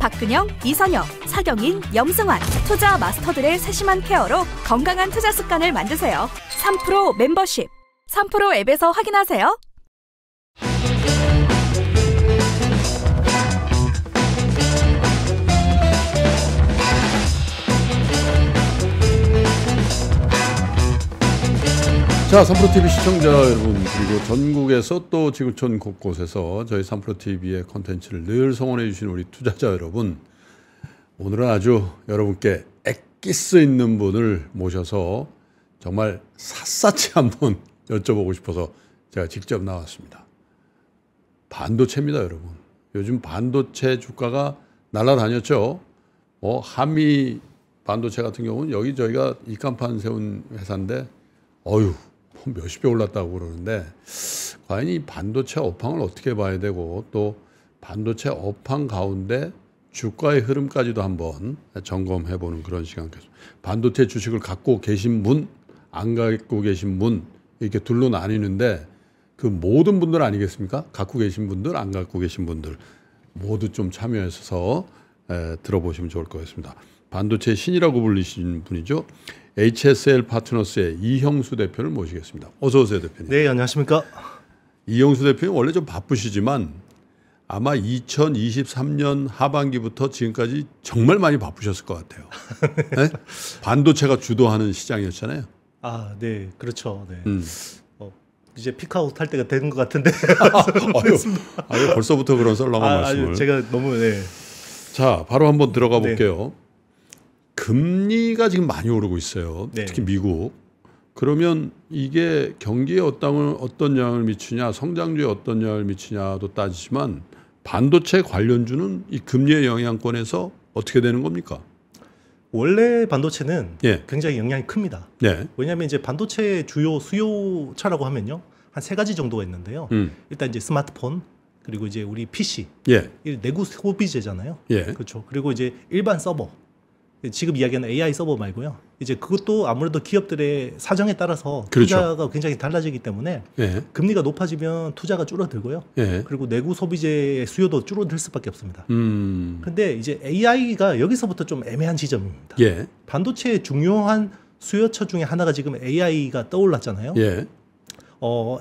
박근영, 이선영, 사경인, 염승환 투자 마스터들의 세심한 케어로 건강한 투자 습관을 만드세요. 3프로 멤버십 3프로 앱에서 확인하세요. 자, 3프로TV 시청자 여러분, 그리고 전국에서 또 지구촌 곳곳에서 저희 3프로TV의 콘텐츠를 늘 성원해 주신 우리 투자자 여러분, 오늘은 아주 여러분께 엑기스 있는 분을 모셔서 정말 샅샅이 한번 여쭤보고 싶어서 제가 직접 나왔습니다. 반도체입니다, 여러분. 요즘 반도체 주가가 날아다녔죠. 한미 반도체 같은 경우는 여기 저희가 입간판 세운 회사인데 몇십 배 올랐다고 그러는데, 과연 이 반도체 업황을 어떻게 봐야 되고, 또 반도체 업황 가운데 주가의 흐름까지도 한번 점검해 보는 그런 시간. 반도체 주식을 갖고 계신 분, 안 갖고 계신 분, 이렇게 둘로 나뉘는데, 그 모든 분들 아니겠습니까? 갖고 계신 분들, 안 갖고 계신 분들 모두 좀 참여해서 들어보시면 좋을 것 같습니다. 반도체 신이라고 불리신 분이죠. HSL 파트너스의 이형수 대표를 모시겠습니다. 어서 오세요, 대표님. 네, 안녕하십니까. 이형수 대표님 원래 좀 바쁘시지만 아마 2023년 하반기부터 지금까지 정말 많이 바쁘셨을 것 같아요. 네? 반도체가 주도하는 시장이었잖아요. 아, 네, 그렇죠. 네. 이제 피크아웃 할 때가 된 것 같은데. 아유, 벌써부터 그런 썰렁한 말씀을. 제가 너무 자, 바로 한번 들어가 볼게요. 금리가 지금 많이 오르고 있어요. 네. 특히 미국. 그러면 이게 경기에 어떤 영향을 미치냐, 성장주에 어떤 영향을 미치냐도 따지지만, 반도체 관련주는 이 금리의 영향권에서 어떻게 되는 겁니까? 원래 반도체는 예. 굉장히 영향이 큽니다. 네. 왜냐하면 이제 반도체 주요 수요차라고 하면요, 한 세 가지 정도가 있는데요. 일단 이제 스마트폰, 그리고 이제 우리 PC, 예. 내구 소비재잖아요. 예. 그렇죠. 그리고 이제 일반 서버. 지금 이야기하는 AI 서버 말고요. 이제 그것도 아무래도 기업들의 사정에 따라서 그렇죠. 투자가 굉장히 달라지기 때문에 예. 금리가 높아지면 투자가 줄어들고요. 예. 그리고 내구 소비재의 수요도 줄어들 수밖에 없습니다. 그런데 이제 AI가 여기서부터 좀 애매한 지점입니다. 예. 반도체의 중요한 수요처 중에 하나가 지금 AI가 떠올랐잖아요. 예.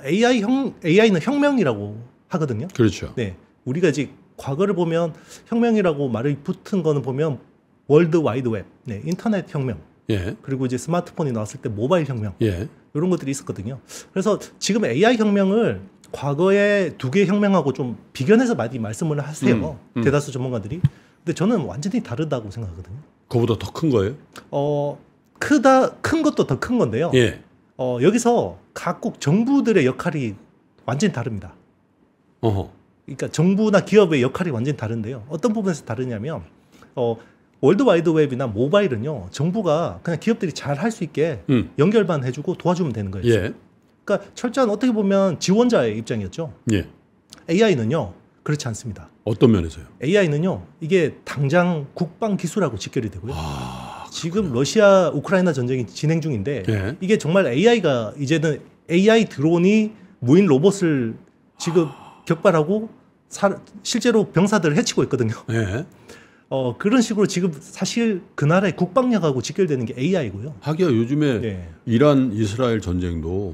AI는 혁명이라고 하거든요. 그렇죠. 네, 우리가 이제 과거를 보면 혁명이라고 말이 붙은 거는 보면 월드 와이드 웹, 네, 인터넷 혁명, 예. 그리고 이제 스마트폰이 나왔을 때 모바일 혁명, 예. 이런 것들이 있었거든요. 그래서 지금 AI 혁명을 과거의 두 개의 혁명하고 좀 비견해서 많이 말씀을 하세요. 대다수 전문가들이. 근데 저는 완전히 다르다고 생각하거든요. 그거보다 더 큰 거예요? 큰 것도 더 큰 건데요. 예. 여기서 각국 정부들의 역할이 완전히 다릅니다. 그러니까 정부나 기업의 역할이 완전히 다른데요. 어떤 부분에서 다르냐면, 월드와이드 웹이나 모바일은요, 정부가 그냥 기업들이 잘 할 수 있게 연결만 해주고 도와주면 되는 거예요. 예. 그러니까 철저한 어떻게 보면 지원자의 입장이었죠. 예. AI는요, 그렇지 않습니다. 어떤 면에서요? AI는요, 이게 당장 국방 기술하고 직결이 되고요. 지금 러시아 우크라이나 전쟁이 진행 중인데, 예. 이게 정말 AI가 이제는 AI 드론이 무인 로봇을 지금 격발하고 실제로 병사들을 해치고 있거든요. 예. 그런 식으로 지금 사실 그 나라의 국방력하고 직결되는 게 AI고요. 하기야 요즘에 이란 이스라엘 전쟁도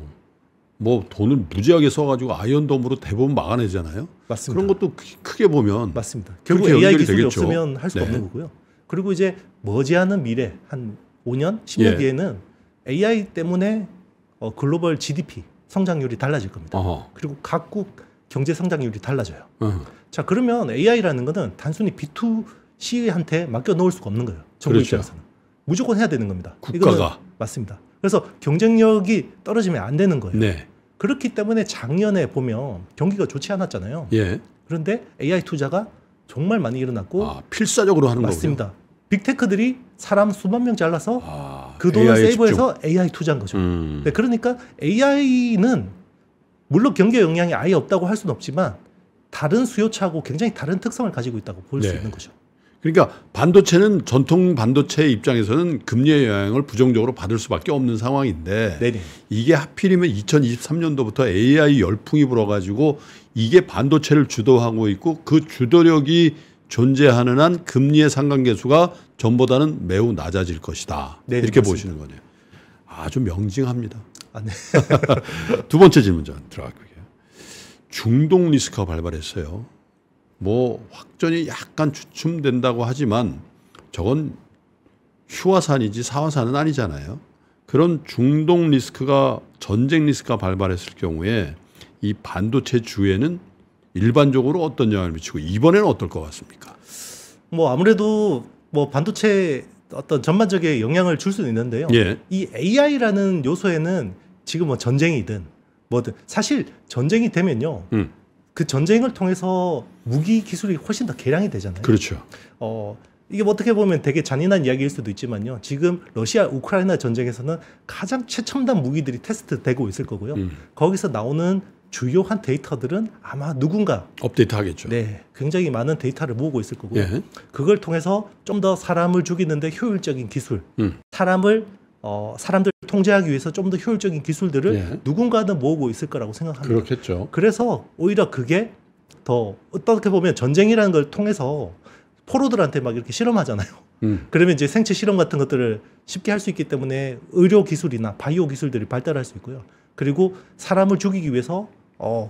뭐 돈을 무지하게 써가지고 아이언돔으로 대부분 막아내잖아요. 맞습니다. 그런 것도 크게 보면 맞습니다. 결국 AI 기술이 없으면 할 수 없는 거고요. 그리고 이제 머지않은 미래 한 5년, 10년 뒤에는 AI 때문에 글로벌 GDP 성장률이 달라질 겁니다. 그리고 각국 경제 성장률이 달라져요. 자, 그러면 AI라는 거는 단순히 B2C한테 맡겨 놓을 수가 없는 거예요. 정부 입장에서는. 무조건 해야 되는 겁니다. 국가가. 맞습니다. 그래서 경쟁력이 떨어지면 안 되는 거예요. 네. 그렇기 때문에 작년에 보면 경기가 좋지 않았잖아요. 예. 그런데 AI 투자가 정말 많이 일어났고 필사적으로 하는 거군요. 맞습니다. 빅테크들이 사람 수만 명 잘라서 그 돈을 세이브해서 AI 투자한 거죠. 네, 그러니까 AI는 물론 경기에 영향이 아예 없다고 할 수는 없지만 다른 수요차하고 굉장히 다른 특성을 가지고 있다고 볼 수 있는 거죠. 그러니까 반도체는 전통 반도체 입장에서는 금리의 영향을 부정적으로 받을 수밖에 없는 상황인데 네네. 이게 하필이면 2023년도부터 AI 열풍이 불어가지고 이게 반도체를 주도하고 있고 그 주도력이 존재하는 한 금리의 상관계수가 전보다는 매우 낮아질 것이다. 네, 이렇게 맞습니다. 보시는 거네요. 아주 명징합니다. 아, 네. 두 번째 질문 좀 들어갈게요. 중동 리스크가 발발했어요. 뭐 확전이 약간 주춤된다고 하지만 저건 휴화산이지 사화산은 아니잖아요. 그런 중동 리스크가 전쟁 리스크가 발발했을 경우에 이 반도체 주에는 일반적으로 어떤 영향을 미치고 이번에는 어떨 것 같습니까? 뭐 아무래도 뭐 반도체 어떤 전반적인 영향을 줄 수는 있는데요. 예. 이 AI라는 요소에는 지금 뭐 전쟁이든 뭐든 사실 전쟁이 되면요. 그 전쟁을 통해서 무기 기술이 훨씬 더 개량이 되잖아요. 그렇죠. 이게 뭐 어떻게 보면 되게 잔인한 이야기일 수도 있지만요. 지금 러시아 우크라이나 전쟁에서는 가장 최첨단 무기들이 테스트되고 있을 거고요. 거기서 나오는 주요한 데이터들은 아마 누군가 업데이트 하겠죠. 네, 굉장히 많은 데이터를 모으고 있을 거고요. 예. 그걸 통해서 좀 더 사람을 죽이는데 효율적인 기술, 사람들 통제하기 위해서 좀 더 효율적인 기술들을 예. 누군가는 모으고 있을 거라고 생각합니다. 그렇겠죠. 그래서 오히려 그게 더 어떻게 보면 전쟁이라는 걸 통해서 포로들한테 막 이렇게 실험하잖아요. 그러면 이제 생체 실험 같은 것들을 쉽게 할 수 있기 때문에 의료 기술이나 바이오 기술들이 발달할 수 있고요. 그리고 사람을 죽이기 위해서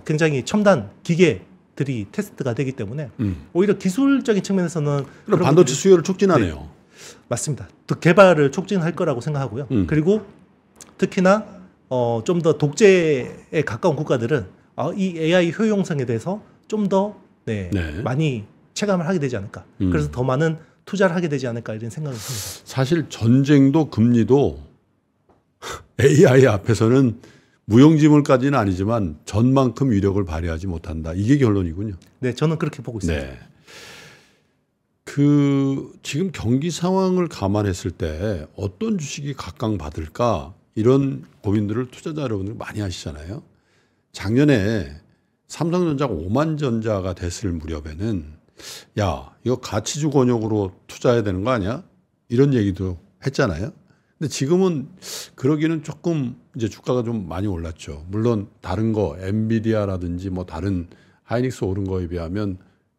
굉장히 첨단 기계들이 테스트가 되기 때문에 오히려 기술적인 측면에서는 그럼 반도체 수요를 촉진하네요. 네, 맞습니다. 또 개발을 촉진할 거라고 생각하고요. 그리고 특히나 좀 더 독재에 가까운 국가들은 이 AI 효용성에 대해서 좀 더 많이 체감을 하게 되지 않을까. 그래서 더 많은 투자를 하게 되지 않을까 이런 생각을 합니다. 사실 전쟁도 금리도 AI 앞에서는 무용지물까지는 아니지만 전만큼 위력을 발휘하지 못한다. 이게 결론이군요. 네, 저는 그렇게 보고 있습니다. 네. 지금 경기 상황을 감안했을 때 어떤 주식이 각광받을까 이런 고민들을 투자자 여러분들 많이 하시잖아요. 작년에 삼성전자가 5만 전자가 됐을 무렵에는 야, 이거 가치주 권역으로 투자해야 되는 거 아니야? 이런 얘기도 했잖아요. 근데 지금은 그러기는 조금 이제 주가가 좀 많이 올랐죠. 물론 다른 거 엔비디아라든지 뭐 다른 하이닉스 오른 거에 비하면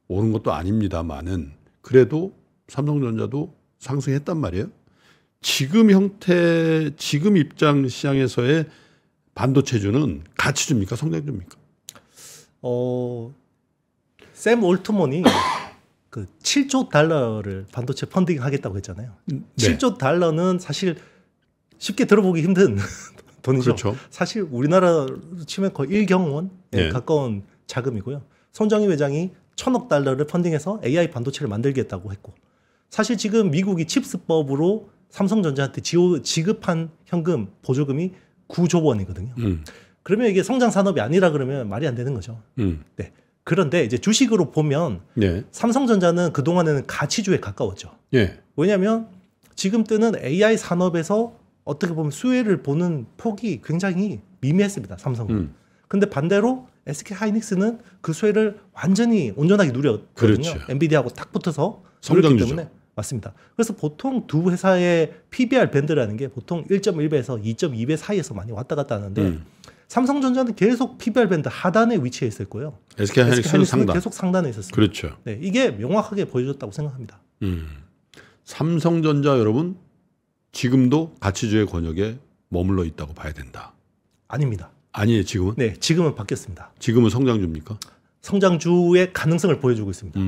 오른 것도 아닙니다만은 그래도 삼성전자도 상승했단 말이에요. 지금 형태, 지금 입장 시장에서의 반도체주는 가치주입니까? 성장주입니까? 샘 올트먼이 그 7조 달러를 반도체 펀딩 하겠다고 했잖아요. 네. 7조 달러는 사실 쉽게 들어보기 힘든 돈이죠. 그렇죠. 사실 우리나라 치면 거의 1경원에 네. 가까운 자금이고요. 손정희 회장이 1,000억 달러를 펀딩해서 AI 반도체를 만들겠다고 했고, 사실 지금 미국이 칩스법으로 삼성전자한테 지급한 현금 보조금이 9조 원이거든요. 그러면 이게 성장 산업이 아니라 그러면 말이 안 되는 거죠. 네. 그런데 이제 주식으로 보면 네. 삼성전자는 그동안에는 가치주에 가까웠죠. 예. 왜냐하면 지금 뜨는 AI 산업에서 어떻게 보면 수혜를 보는 폭이 굉장히 미미했습니다. 삼성은. 근데 반대로 SK 하이닉스는 그 수혜를 완전히 온전하게 누렸거든요. 그렇죠. 엔비디아하고 딱 붙어서 성장주죠. 누렸기 때문에 맞습니다. 그래서 보통 두 회사의 PBR 밴드라는 게 보통 1.1배에서 2.2배 사이에서 많이 왔다 갔다 하는데 삼성전자는 계속 PBR 밴드 하단에 위치해 있을 거예요. SK 하이닉스는 상단. 계속 상단에 있었습니다. 그렇죠. 네, 이게 명확하게 보여줬다고 생각합니다. 삼성전자 여러분 지금도 가치주의 권역에 머물러 있다고 봐야 된다. 아닙니다. 아니에요, 지금은? 네, 지금은 바뀌었습니다. 지금은 성장주입니까? 성장주의 가능성을 보여주고 있습니다.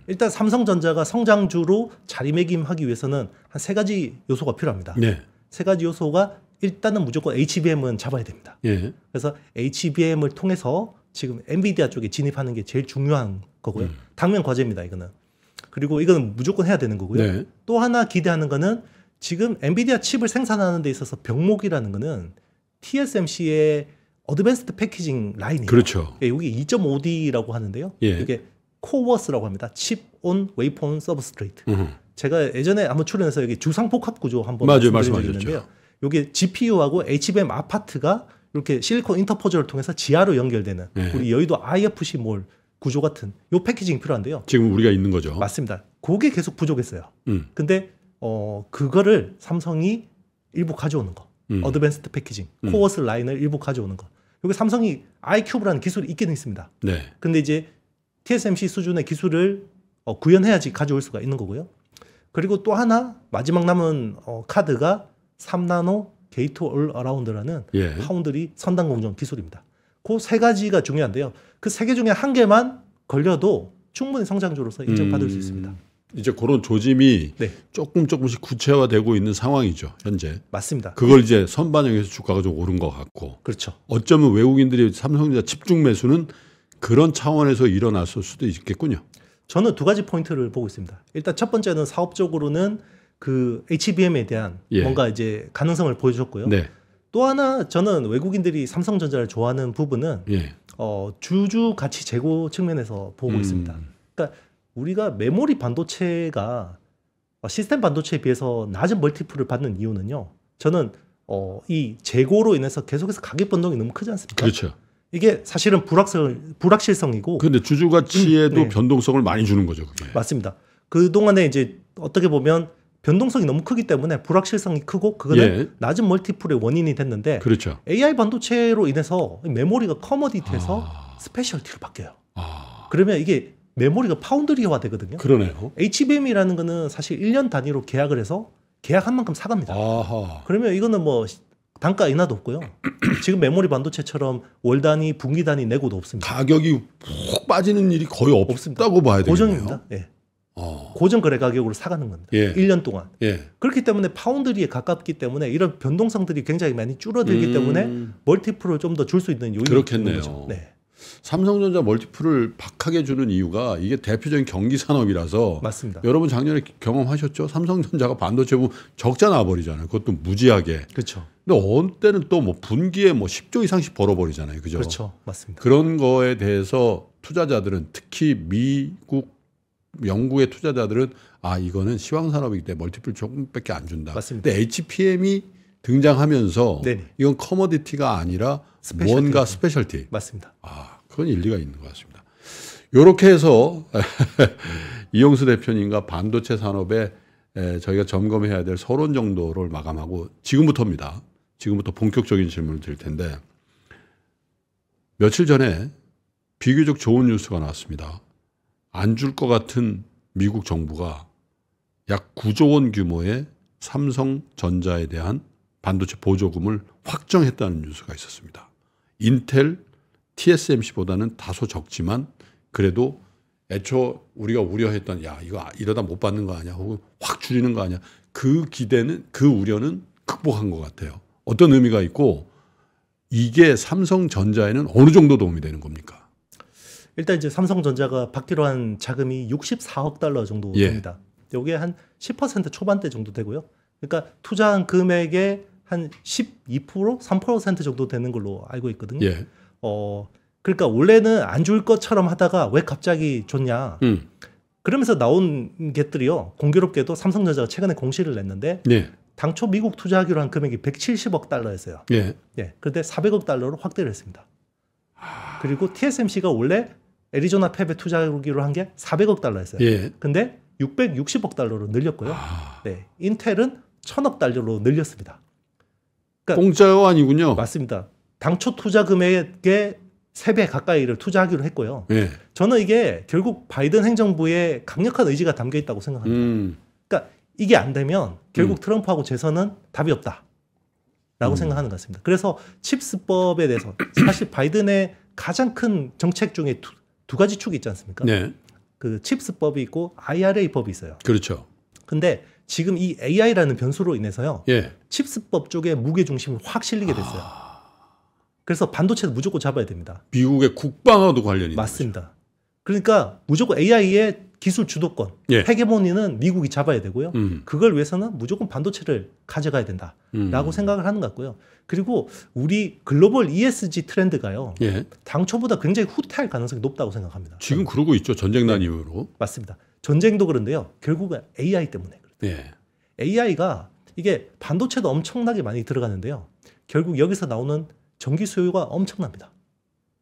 일단 삼성전자가 성장주로 자리매김하기 위해서는 한 세 가지 요소가 필요합니다. 네. 세 가지 요소가 일단은 무조건 HBM은 잡아야 됩니다. 예. 그래서 HBM을 통해서 지금 엔비디아 쪽에 진입하는 게 제일 중요한 거고요. 당면 과제입니다, 이거는. 그리고 이거는 무조건 해야 되는 거고요. 네. 또 하나 기대하는 거는 지금 엔비디아 칩을 생산하는 데 있어서 병목이라는 거는 TSMC의 어드밴스드 패키징 라인이에요. 그렇죠. 여기 2.5D라고 하는데요. 예. 이게 코워스라고 합니다. 칩 온 웨이퍼 온 서브스트레이트. 제가 예전에 한번 출연해서 여기 주상복합 구조 한번 말씀드린 적이 있는데요. 이게 GPU하고 HBM 아파트가 이렇게 실리콘 인터포저를 통해서 지하로 연결되는 우리 여의도 IFC 몰 구조 같은 요 패키징이 필요한데요. 지금 우리가 있는 거죠. 맞습니다. 그게 계속 부족했어요. 근데 그거를 삼성이 일부 가져오는 거. 어드밴스드 패키징, 코어스 라인을 일부 가져오는 거. 여기 삼성이 iCube라는 기술이 있긴 있습니다. 네. 근데 이제 TSMC 수준의 기술을 구현해야지 가져올 수가 있는 거고요. 그리고 또 하나 마지막 남은 카드가 3나노 게이트 올 어라운드라는 예. 파운드리 선단 공정 기술입니다. 그 세 가지가 중요한데요. 그 세 개 중에 한 개만 걸려도 충분히 성장주로서 인정받을 수 있습니다. 이제 그런 조짐이 네. 조금씩 구체화되고 있는 상황이죠, 현재. 맞습니다. 그걸 이제 선반영해서 주가가 좀 오른 것 같고. 그렇죠. 어쩌면 외국인들이 삼성전자 집중 매수는 그런 차원에서 일어났을 수도 있겠군요. 저는 두 가지 포인트를 보고 있습니다. 일단 첫 번째는 사업적으로는 그 HBM에 대한 예. 뭔가 이제 가능성을 보여줬고요. 네. 또 하나 저는 외국인들이 삼성전자를 좋아하는 부분은 예. 주주 가치 제고 측면에서 보고 있습니다. 그러니까 우리가 메모리 반도체가 시스템 반도체에 비해서 낮은 멀티플을 받는 이유는요. 저는 이 재고로 인해서 계속해서 가격 변동이 너무 크지 않습니까? 그렇죠. 이게 사실은 불확실성이고. 그런데 주주 가치에도 네. 변동성을 많이 주는 거죠, 그게. 맞습니다. 그 동안에 이제 어떻게 보면 변동성이 너무 크기 때문에 불확실성이 크고 그거는 예. 낮은 멀티플의 원인이 됐는데 그렇죠. AI 반도체로 인해서 메모리가 커머디티에서 스페셜티로 바뀌어요. 그러면 이게 메모리가 파운드리화 되거든요. 그러네요. HBM이라는 거는 사실 1년 단위로 계약을 해서 계약한 만큼 사갑니다. 아하. 그러면 이거는 뭐 단가 인하도 없고요. 지금 메모리 반도체처럼 월 단위, 분기 단위 내고도 없습니다. 가격이 푹 빠지는 일이 거의 없습니다. 없다고 봐야 되겠네요. 고정입니다. 예. 고정 거래 가격으로 사가는 겁니다. 예. 1년 동안. 예. 그렇기 때문에 파운드리에 가깝기 때문에 이런 변동성들이 굉장히 많이 줄어들기 때문에 멀티플을 좀 더 줄 수 있는 요인이 그렇겠네요. 있는 거죠. 네. 삼성전자 멀티플을 박하게 주는 이유가 이게 대표적인 경기 산업이라서 맞습니다. 여러분 작년에 경험하셨죠? 삼성전자가 반도체 부분 적자 나버리잖아요. 그것도 무지하게. 그렇죠. 근데 어느 때는 또 뭐 분기에 뭐 10조 이상씩 벌어버리잖아요. 그죠? 그렇죠. 맞습니다. 그런 거에 대해서 투자자들은 특히 미국, 영국의 투자자들은 이거는 시황산업이기 때문에 멀티플 조금밖에 안 준다. 맞습니다. 근데 HPM이 등장하면서 네네. 이건 커머디티가 아니라 스페셜티. 뭔가 스페셜티. 맞습니다. 그건 일리가 있는 것 같습니다. 이렇게 해서 이용수 대표님과 반도체 산업에 저희가 점검해야 될 서론 정도를 마감하고 지금부터입니다. 지금부터 본격적인 질문을 드릴 텐데 며칠 전에 비교적 좋은 뉴스가 나왔습니다. 안 줄 것 같은 미국 정부가 약 9조 원 규모의 삼성전자에 대한 반도체 보조금을 확정했다는 뉴스가 있었습니다. 인텔, TSMC보다는 다소 적지만 그래도 애초 우리가 우려했던 이거 이러다 못 받는 거 아니야 혹은 확 줄이는 거 아니야 그 기대는 그 우려는 극복한 것 같아요. 어떤 의미가 있고 이게 삼성전자에는 어느 정도 도움이 되는 겁니까? 일단 이제 삼성전자가 받기로 한 자금이 64억 달러 정도 됩니다. 이게 한 10% 초반대 정도 되고요. 그러니까 투자한 금액의 한 12%, 3% 정도 되는 걸로 알고 있거든요. 예. 그러니까 원래는 안 줄 것처럼 하다가 왜 갑자기 줬냐. 그러면서 나온 것들이요. 공교롭게도 삼성전자가 최근에 공시를 냈는데 당초 미국 투자하기로 한 금액이 170억 달러였어요. 그런데 400억 달러로 확대를 했습니다. 그리고 TSMC가 원래 애리조나 팹에 투자하기로 한 게 400억 달러였어요. 근데 660억 달러로 늘렸고요. 인텔은 1000억 달러로 늘렸습니다. 그러니까 공짜요 아니군요. 맞습니다. 당초 투자 금액의 3배 가까이를 투자하기로 했고요. 저는 이게 결국 바이든 행정부의 강력한 의지가 담겨 있다고 생각합니다. 그러니까 이게 안 되면 결국 트럼프하고 재선은 답이 없다라고 생각하는 것 같습니다. 그래서 칩스법에 대해서 사실 바이든의 가장 큰 정책 중에 두 가지 축이 있지 않습니까? 그 칩스법이 있고 IRA법이 있어요. 그렇죠. 근데 지금 이 AI라는 변수로 인해서요. 칩스법 쪽에 무게 중심이 확 실리게 됐어요. 그래서 반도체도 무조건 잡아야 됩니다. 미국의 국방하고도 관련이 맞습니다. 거죠. 그러니까 무조건 AI의 기술 주도권, 헤게모니는 미국이 잡아야 되고요. 그걸 위해서는 무조건 반도체를 가져가야 된다라고 생각을 하는 것 같고요. 그리고 우리 글로벌 ESG 트렌드가요. 당초보다 굉장히 후퇴할 가능성이 높다고 생각합니다. 지금 그러고 있죠. 전쟁 난 이후로. 맞습니다. 전쟁도 그런데요. 결국은 AI 때문에 그래요. AI가 이게 반도체도 엄청나게 많이 들어가는데요. 결국 여기서 나오는 전기 수요가 엄청납니다.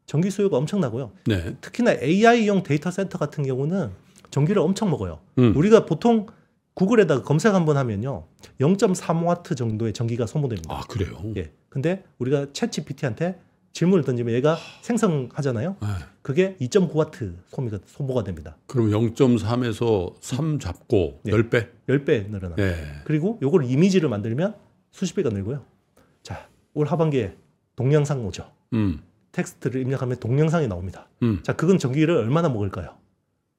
전기 수요가 엄청나고요. 특히나 AI용 데이터 센터 같은 경우는 전기를 엄청 먹어요. 우리가 보통 구글에다가 검색 한번 하면요. 0.3W 정도의 전기가 소모됩니다. 그래요? 근데 우리가 챗GPT한테 질문을 던지면 얘가 생성하잖아요. 네. 그게 2.9와트 소모가 됩니다. 그럼 0.3에서 3 잡고 네. 10배? 10배 늘어납니다. 네. 그리고 요걸 이미지를 만들면 수십 배가 늘고요. 자, 올 하반기에 동영상 오죠. 텍스트를 입력하면 동영상이 나옵니다. 자, 그건 전기를 얼마나 먹을까요?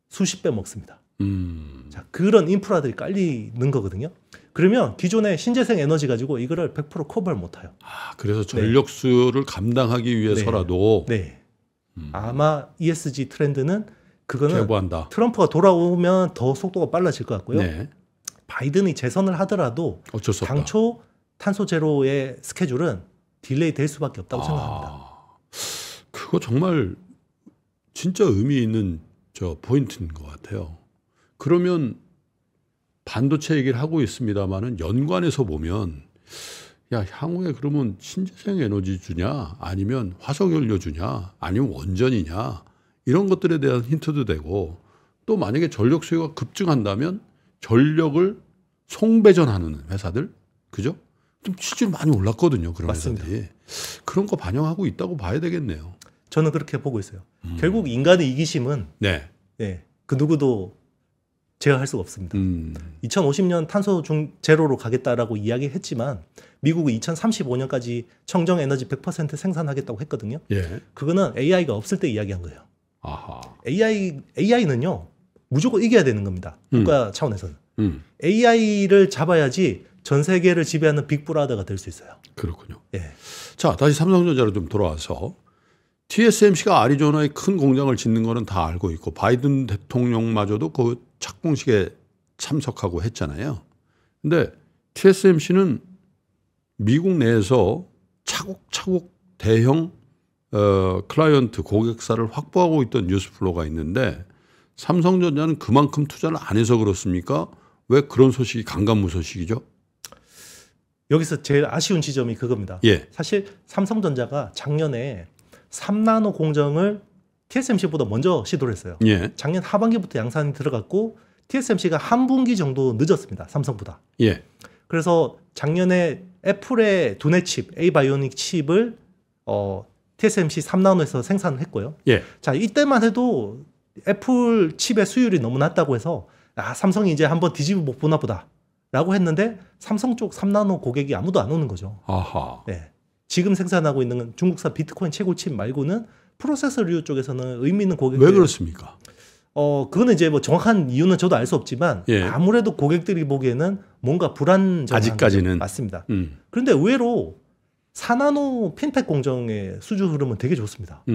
수십 배 먹습니다. 자, 그런 인프라들이 깔리는 거거든요. 그러면 기존의 신재생 에너지 가지고 이거를 100% 커버를 못해요. 아, 그래서 전력수를 감당하기 위해서라도 네. 아마 ESG 트렌드는 그거는 개보한다. 트럼프가 돌아오면 더 속도가 빨라질 것 같고요. 네. 바이든이 재선을 하더라도 어쩔 수 없다. 당초 탄소 제로의 스케줄은 딜레이 될 수밖에 없다고 생각합니다. 그거 정말 진짜 의미 있는 포인트인 것 같아요. 그러면 반도체 얘기를 하고 있습니다만은 연관해서 보면 야, 향후에 그러면 신재생 에너지 주냐 아니면 화석 연료 주냐 아니면 원전이냐 이런 것들에 대한 힌트도 되고 또 만약에 전력 수요가 급증한다면 전력을 송배전하는 회사들 그죠? 좀 실제로 많이 올랐거든요. 그런 맞습니다. 회사들이. 그런 거 반영하고 있다고 봐야 되겠네요. 저는 그렇게 보고 있어요. 결국 인간의 이기심은 네. 네, 그 누구도 제어할 수가 없습니다. 2050년 탄소 제로로 가겠다라고 이야기했지만 미국은 2035년까지 청정 에너지 100% 생산하겠다고 했거든요. 예. 그거는 AI가 없을 때 이야기한 거예요. 아하. AI는요 무조건 이겨야 되는 겁니다. 국가 차원에서는. AI를 잡아야지 전 세계를 지배하는 빅브라더가 될 수 있어요. 그렇군요. 예. 자, 다시 삼성전자로 좀 돌아와서 TSMC가 아리조나에 큰 공장을 짓는 거는 다 알고 있고 바이든 대통령마저도 그 착공식에 참석하고 했잖아요. 근데 TSMC는 미국 내에서 차곡차곡 대형 클라이언트 고객사를 확보하고 있던 뉴스플로우가 있는데 삼성전자는 그만큼 투자를 안 해서 그렇습니까? 왜 그런 소식이 강간무소식이죠? 여기서 제일 아쉬운 지점이 그겁니다. 예. 사실 삼성전자가 작년에 3나노 공정을 TSMC보다 먼저 시도를 했어요. 예. 작년 하반기부터 양산이 들어갔고 TSMC가 한 분기 정도 늦었습니다. 삼성보다. 예. 그래서 작년에 애플의 두뇌 칩, A-바이오닉 칩을 TSMC 3나노에서 생산을 했고요. 예. 자, 이때만 해도 애플 칩의 수율이 너무 낮다고 해서 삼성이 이제 한번 뒤집어 못 보나 보다 라고 했는데 삼성 쪽 3나노 고객이 아무도 안 오는 거죠. 아하. 네. 지금 생산하고 있는 중국산 비트코인 채굴 칩 말고는 프로세서류 쪽에서는 의미 있는 고객들. 왜 그렇습니까? 그거는 이제 뭐 정확한 이유는 저도 알 수 없지만 예. 아무래도 고객들이 보기에는 뭔가 불안정한 아직까지는. 맞습니다. 그런데 의외로 4나노 핀팩 공정의 수주 흐름은 되게 좋습니다.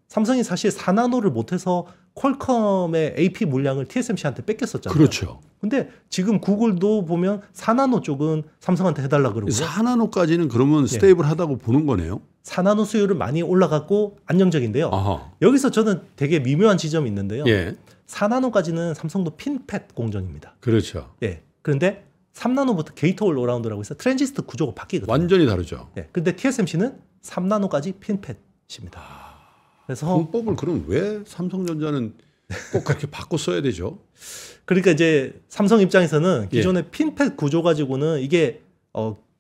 삼성이 사실 4나노를 못해서 퀄컴의 AP 물량을 TSMC한테 뺏겼었잖아요. 그렇죠. 근데 지금 구글도 보면 4나노 쪽은 삼성한테 해달라 그러고요. 4나노까지는 그러면 스테이블하다고 보는 거네요. 4나노 수율은 많이 올라갔고 안정적인데요. 아하. 여기서 저는 되게 미묘한 지점이 있는데요. 예. 4나노까지는 삼성도 핀팻 공정입니다. 그렇죠. 예. 그런데 3나노부터 게이트 올 어라운드라고 해서 트랜지스터 구조가 바뀌거든요. 완전히 다르죠. 예. 근데 TSMC는 3나노까지 핀팻입니다. 그래서 공법을 그럼 왜 삼성전자는 꼭 그렇게 바꿔 써야 되죠? 그러니까 이제 삼성 입장에서는 기존의 핀팻 구조 가지고는 이게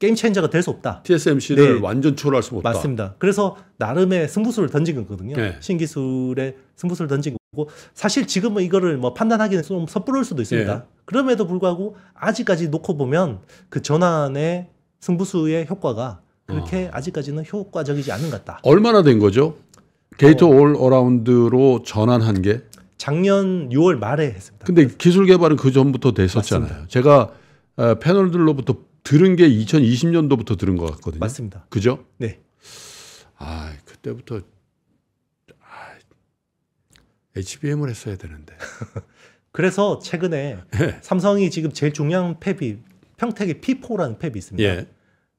게임 체인저가 될 수 없다. TSMC를 완전 초월할 수 없다. 맞습니다. 그래서 나름의 승부수를 던진 거거든요. 네. 신기술의 승부수를 던진 거고 사실 지금은 이거를 뭐 판단하기는 좀 섣부를 수도 있습니다. 네. 그럼에도 불구하고 아직까지 놓고 보면 그 전환의 승부수의 효과가 그렇게 아직까지는 효과적이지 않은 것 같다. 얼마나 된 거죠? 게이트 올 어라운드로 전환한 게? 작년 6월 말에 했습니다. 근데 기술 개발은 그 전부터 됐었잖아요. 맞습니다. 제가 패널들로부터 들은 게 2020년도부터 들은 것 같거든요. 맞습니다. 그죠? 네. 그때부터 HBM을 했어야 되는데. 그래서 최근에 네. 삼성이 지금 제일 중요한 팹이 평택의 P4라는 팹이 있습니다. 예.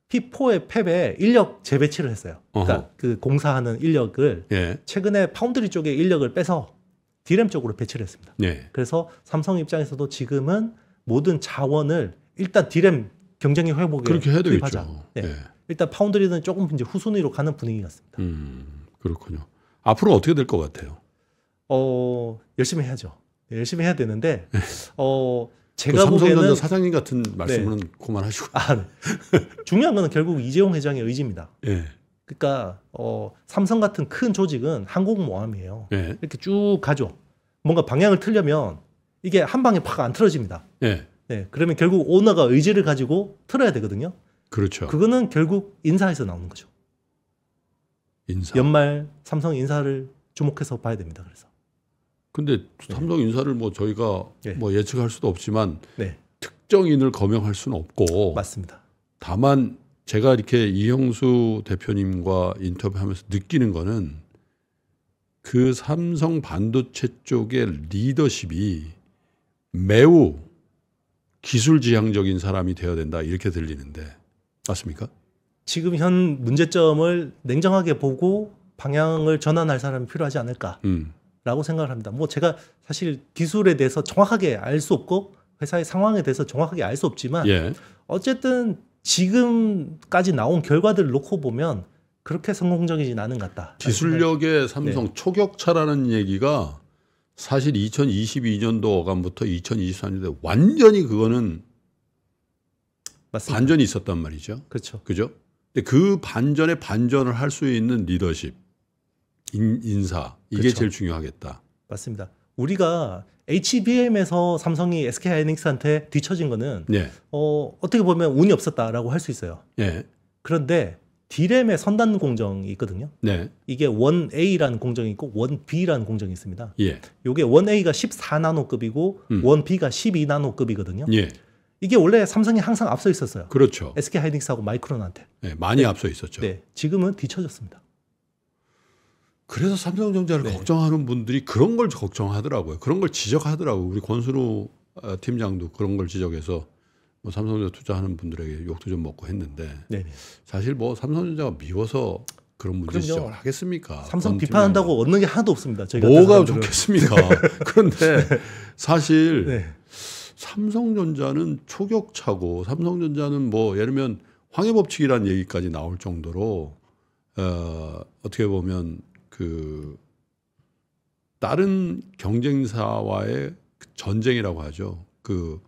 P4의 팹에 인력 재배치를 했어요. 그러니까 그 공사하는 인력을 예. 최근에 파운드리 쪽에 인력을 빼서 D램 쪽으로 배치를 했습니다. 예. 그래서 삼성 입장에서도 지금은 모든 자원을 일단 D램 경쟁력 회복에 그렇게 해야 투입하자. 되겠죠. 네. 예. 일단 파운드리는 조금 이제 후순위로 가는 분위기 같습니다. 그렇군요. 앞으로 어떻게 될 것 같아요? 열심히 해야죠. 열심히 해야 되는데 그 제가 삼성전자 보기에는 사장님 같은 말씀은 그만하시고. 네. 중요한 거는 결국 이재용 회장의 의지입니다. 예. 그러니까 삼성 같은 큰 조직은 항공모함이에요. 예. 이렇게 쭉 가죠. 뭔가 방향을 틀려면 이게 한 방에 팍 안 틀어집니다. 예. 네, 그러면 결국 오너가 의지를 가지고 틀어야 되거든요. 그렇죠. 그거는 결국 인사에서 나오는 거죠. 인사. 연말 삼성 인사를 주목해서 봐야 됩니다. 그래서. 근데 삼성 인사를 뭐 저희가 네. 뭐 예측할 수도 없지만 네, 특정인을 거명할 수는 없고 맞습니다. 다만 제가 이렇게 이형수 대표님과 인터뷰하면서 느끼는 거는 그 삼성 반도체 쪽의 리더십이 매우 기술지향적인 사람이 되어야 된다 이렇게 들리는데 맞습니까? 지금 현 문제점을 냉정하게 보고 방향을 전환할 사람이 필요하지 않을까라고 생각을 합니다. 뭐 제가 사실 기술에 대해서 정확하게 알 수 없고 회사의 상황에 대해서 정확하게 알 수 없지만 예. 어쨌든 지금까지 나온 결과들을 놓고 보면 그렇게 성공적이진 않은 것 같다. 기술력의 삼성 네. 초격차라는 얘기가 사실 2022년도 어감부터 2023년도에 완전히 그거는 맞습니다. 반전이 있었단 말이죠. 그렇죠. 그죠? 근데 그 반전에 반전을 할 수 있는 리더십, 인사 이게 그렇죠. 제일 중요하겠다. 맞습니다. 우리가 HBM에서 삼성이 SK하이닉스한테 뒤처진 거는 네. 어떻게 보면 운이 없었다라고 할 수 있어요. 네. 그런데 D램의 선단 공정이 있거든요. 네. 이게 1A라는 공정이 있고 1B라는 공정이 있습니다. 예. 이게 1A가 14나노급이고 1B가 12나노급이거든요. 예. 이게 원래 삼성이 항상 앞서 있었어요. 그렇죠. SK하이닉스하고 마이크론한테. 네, 많이 앞서 있었죠. 네, 지금은 뒤처졌습니다. 그래서 삼성전자를 네. 걱정하는 분들이 그런 걸 걱정하더라고요. 그런 걸 지적하더라고요. 우리 권순우 팀장도 그런 걸 지적해서 뭐 삼성전자 투자하는 분들에게 욕도 좀 먹고 했는데 네네. 사실 뭐 삼성전자가 미워서 그런 문제 그럼요. 지적을 하겠습니까? 삼성 비판한다고 얻는 게 하나도 없습니다. 저희 같은 뭐가 사람들은. 좋겠습니까? 그런데 사실 네. 삼성전자는 초격차고 삼성전자는 뭐 예를 들면 황해법칙이라는 얘기까지 나올 정도로 어떻게 보면 그 다른 경쟁사와의 전쟁이라고 하죠. 그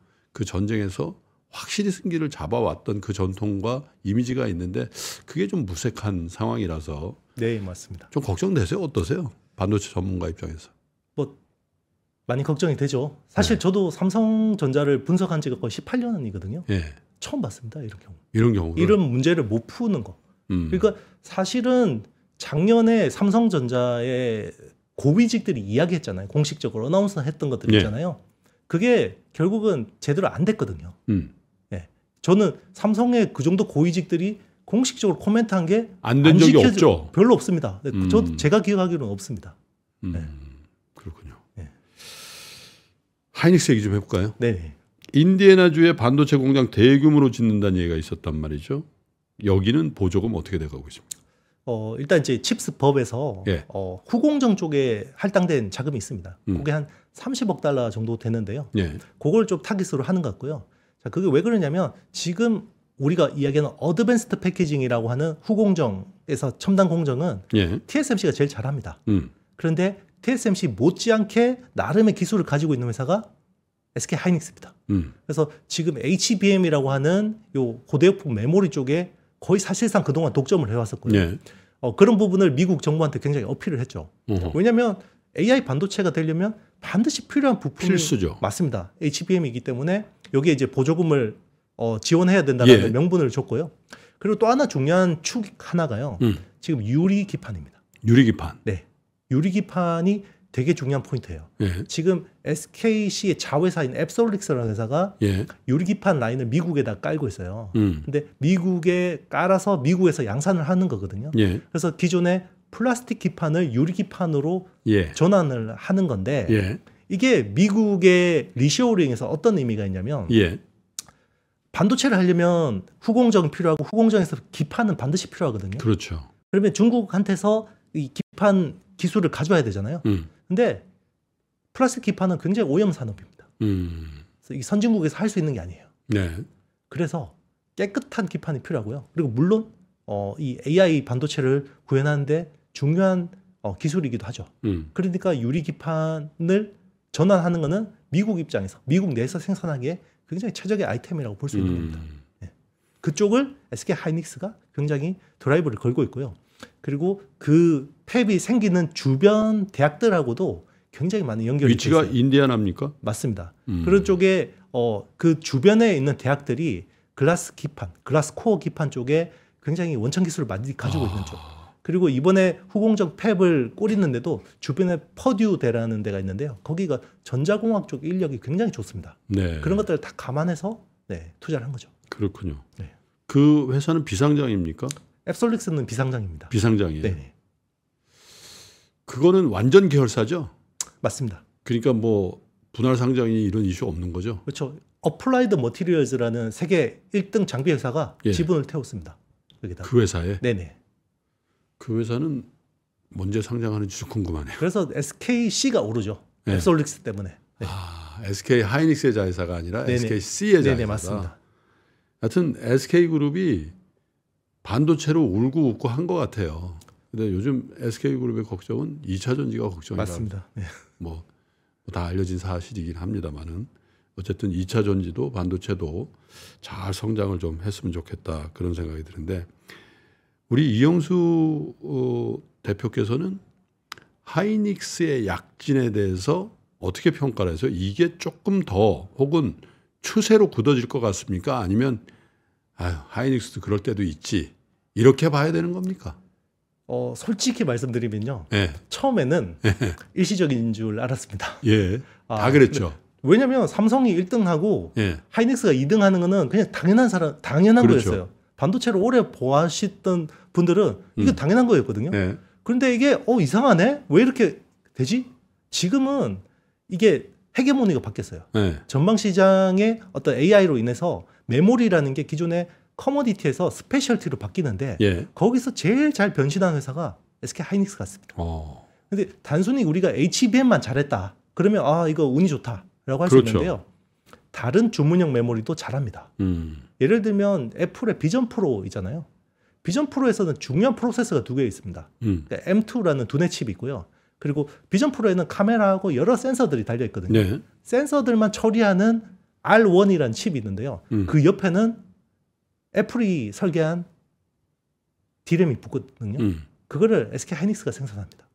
전쟁에서 확실히 승기를 잡아왔던 그 전통과 이미지가 있는데 그게 좀 무색한 상황이라서 네, 맞습니다. 좀 걱정되세요? 어떠세요? 반도체 전문가 입장에서. 뭐 많이 걱정이 되죠. 사실 네. 저도 삼성전자를 분석한 지가 거의 18년이거든요. 예. 처음 봤습니다. 이런 경우. 이런 경우를. 이런 문제를 못 푸는 거. 음. 그러니까 사실은 작년에 삼성전자의 고위직들이 이야기했잖아요. 공식적으로 어나운서 했던 것들 예. 있잖아요. 그게 결국은 제대로 안 됐거든요. 예. 저는 삼성의 그 정도 고위직들이 공식적으로 코멘트한 게 안 된 적이 없죠. 별로 없습니다. 제가 기억하기로는 없습니다. 네. 그렇군요. 네. 하이닉스 얘기 좀 해볼까요? 네. 인디애나주에 반도체 공장 대규모로 짓는다는 얘기가 있었단 말이죠. 여기는 보조금 어떻게 돼가고 있습니까? 일단 이제 칩스 법에서 예. 후공정 쪽에 할당된 자금이 있습니다. 그게 한 30억 달러 정도 되는데요. 예. 그걸 좀 타깃으로 하는 것 같고요. 자, 그게 왜 그러냐면 지금 우리가 이야기하는 어드밴스드 패키징이라고 하는 후공정에서 첨단 공정은 예. TSMC가 제일 잘합니다. 그런데 그런데 TSMC 못지않게 나름의 기술을 가지고 있는 회사가 SK 하이닉스입니다. 그래서 지금 HBM이라고 하는 요 고대역폭 메모리 쪽에 거의 사실상 그동안 독점을 해왔었고요. 예. 그런 부분을 미국 정부한테 굉장히 어필을 했죠. 어허. 왜냐하면 AI 반도체가 되려면 반드시 필요한 부품이 필수죠. 맞습니다. HBM이기 때문에 여기에 이제 보조금을 지원해야 된다는 예. 명분을 줬고요. 그리고 또 하나 중요한 축 하나가요. 지금 유리 기판입니다. 유리기판. 네, 유리 기판이 되게 중요한 포인트예요. 예. 지금 SKC의 자회사인 앱솔릭스라는 회사가 예. 유리기판 라인을 미국에다 깔고 있어요. 음. 근데 미국에 깔아서 미국에서 양산을 하는 거거든요. 예. 그래서 기존의 플라스틱 기판을 유리기판으로 예. 전환을 하는 건데 예. 이게 미국의 리쇼어링에서 어떤 의미가 있냐면 예. 반도체를 하려면 후공정이 필요하고 후공정에서 기판은 반드시 필요하거든요. 그렇죠. 그러면 중국한테서 이 기판 기술을 가져와야 되잖아요. 근데 플라스틱 기판은 굉장히 오염 산업입니다. 그래서 이 선진국에서 할 수 있는 게 아니에요. 네. 그래서 깨끗한 기판이 필요하고요. 그리고 물론 이 AI 반도체를 구현하는데 중요한 기술이기도 하죠. 그러니까 유리 기판을 전환하는 것은 미국 입장에서 미국 내에서 생산하기에 굉장히 최적의 아이템이라고 볼 수 있는 겁니다. 네. 그쪽을 SK 하이닉스가 굉장히 드라이브를 걸고 있고요. 그리고 그 팹이 생기는 주변 대학들하고도 굉장히 많은 연결이 위치가 있어요. 인디애나입니까? 맞습니다. 그런 쪽에 그 주변에 있는 대학들이 글라스 코어 기판 쪽에 굉장히 원천 기술을 많이 가지고 있는 쪽. 그리고 이번에 후공정 팹을 꼬리는데도 주변에 퍼듀대라는 데가 있는데요. 거기가 전자공학 쪽 인력이 굉장히 좋습니다. 네. 그런 것들을 다 감안해서 투자를 한 거죠. 그렇군요. 네. 그 회사는 비상장입니까? 앱솔릭스는 비상장입니다. 비상장이에요. 네. 그거는 완전 계열사죠? 맞습니다. 그러니까 뭐 분할 상장이 이런 이슈 없는 거죠? 그렇죠. 어플라이드 머티리얼즈라는 세계 1등 장비 회사가 예. 지분을 태웠습니다. 여기다. 그 회사에? 네네. 그 회사는 언제 상장하는지 좀 궁금하네요. 그래서 SKC가 오르죠. 네. 앱솔릭스 때문에. 네. SK 하이닉스의 자회사가 아니라 네네. SKC의 자회사다. 네네, 맞습니다. 하여튼 SK그룹이 반도체로 울고 웃고 한 것 같아요. 근데 요즘 SK그룹의 걱정은 2차 전지가 걱정이라. 맞습니다. 네. 뭐 다 알려진 사실이긴 합니다만은 어쨌든 2차 전지도 반도체도 잘 성장을 좀 했으면 좋겠다 그런 생각이 드는데 우리 이영수 대표께서는 하이닉스의 약진에 대해서 어떻게 평가를 해서 이게 조금 더 혹은 추세로 굳어질 것 같습니까? 아니면 하이닉스도 그럴 때도 있지 이렇게 봐야 되는 겁니까? 솔직히 말씀드리면요. 네. 처음에는 일시적인 줄 알았습니다. 예, 다 그랬죠. 왜냐하면 삼성이 1등하고 예. 하이닉스가 2등하는 거는 그냥 당연한 그렇죠. 거였어요. 반도체를 오래 보아하셨던 분들은 이게 당연한 거였거든요. 네. 그런데 이게 이상하네? 왜 이렇게 되지? 지금은 이게 헤게모니가 바뀌었어요. 네. 전방 시장의 어떤 AI로 인해서 메모리라는 게 기존의 커머디티에서 스페셜티로 바뀌는데 예. 거기서 제일 잘 변신한 회사가 SK 하이닉스 같습니다. 근데 단순히 우리가 HBM만 잘했다. 그러면 이거 운이 좋다라고 할 수 그렇죠. 있는데요. 다른 주문형 메모리도 잘합니다. 예를 들면 애플의 비전 프로 있잖아요. 비전 프로에서는 중요한 프로세서가 두 개 있습니다. 그러니까 M2라는 두뇌 칩이 있고요. 그리고 비전 프로에는 카메라하고 여러 센서들이 달려 있거든요. 네. 센서들만 처리하는 R1이라는 칩이 있는데요. 그 옆에는 애플이 설계한 D램이 붙거든요. 그거를 SK 하이닉스가 생산합니다.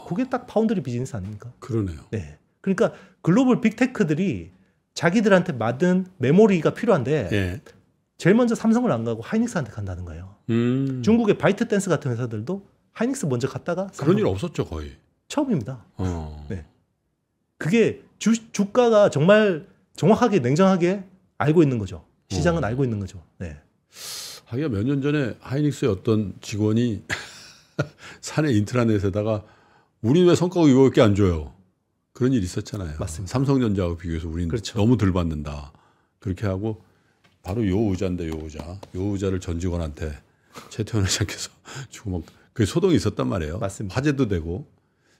그게 딱 파운드리 비즈니스 아닙니까? 그러네요. 네. 그러니까 글로벌 빅테크들이 자기들한테 맞은 메모리가 필요한데 예. 제일 먼저 삼성을 안 가고 하이닉스한테 간다는 거예요. 중국의 바이트 댄스 같은 회사들도 하이닉스 먼저 갔다가 그런 일 없었죠 거의. 처음입니다. 네. 그게 주가가 정말 정확하게 냉정하게 알고 있는 거죠. 시장은 알고 있는 거죠. 네. 하기가 몇 년 전에 하이닉스의 어떤 직원이 사내 인트라넷에다가 우리 왜 성과가 이거밖에 안 줘요. 그런 일이 있었잖아요. 맞습니다. 삼성전자하고 비교해서 우리는 그렇죠. 너무 덜 받는다. 그렇게 하고 바로 요 의자인데 요 의자를 전 직원한테 최태원 회장께서 주고 막 그게 소동이 있었단 말이에요. 맞습니다. 화제도 되고.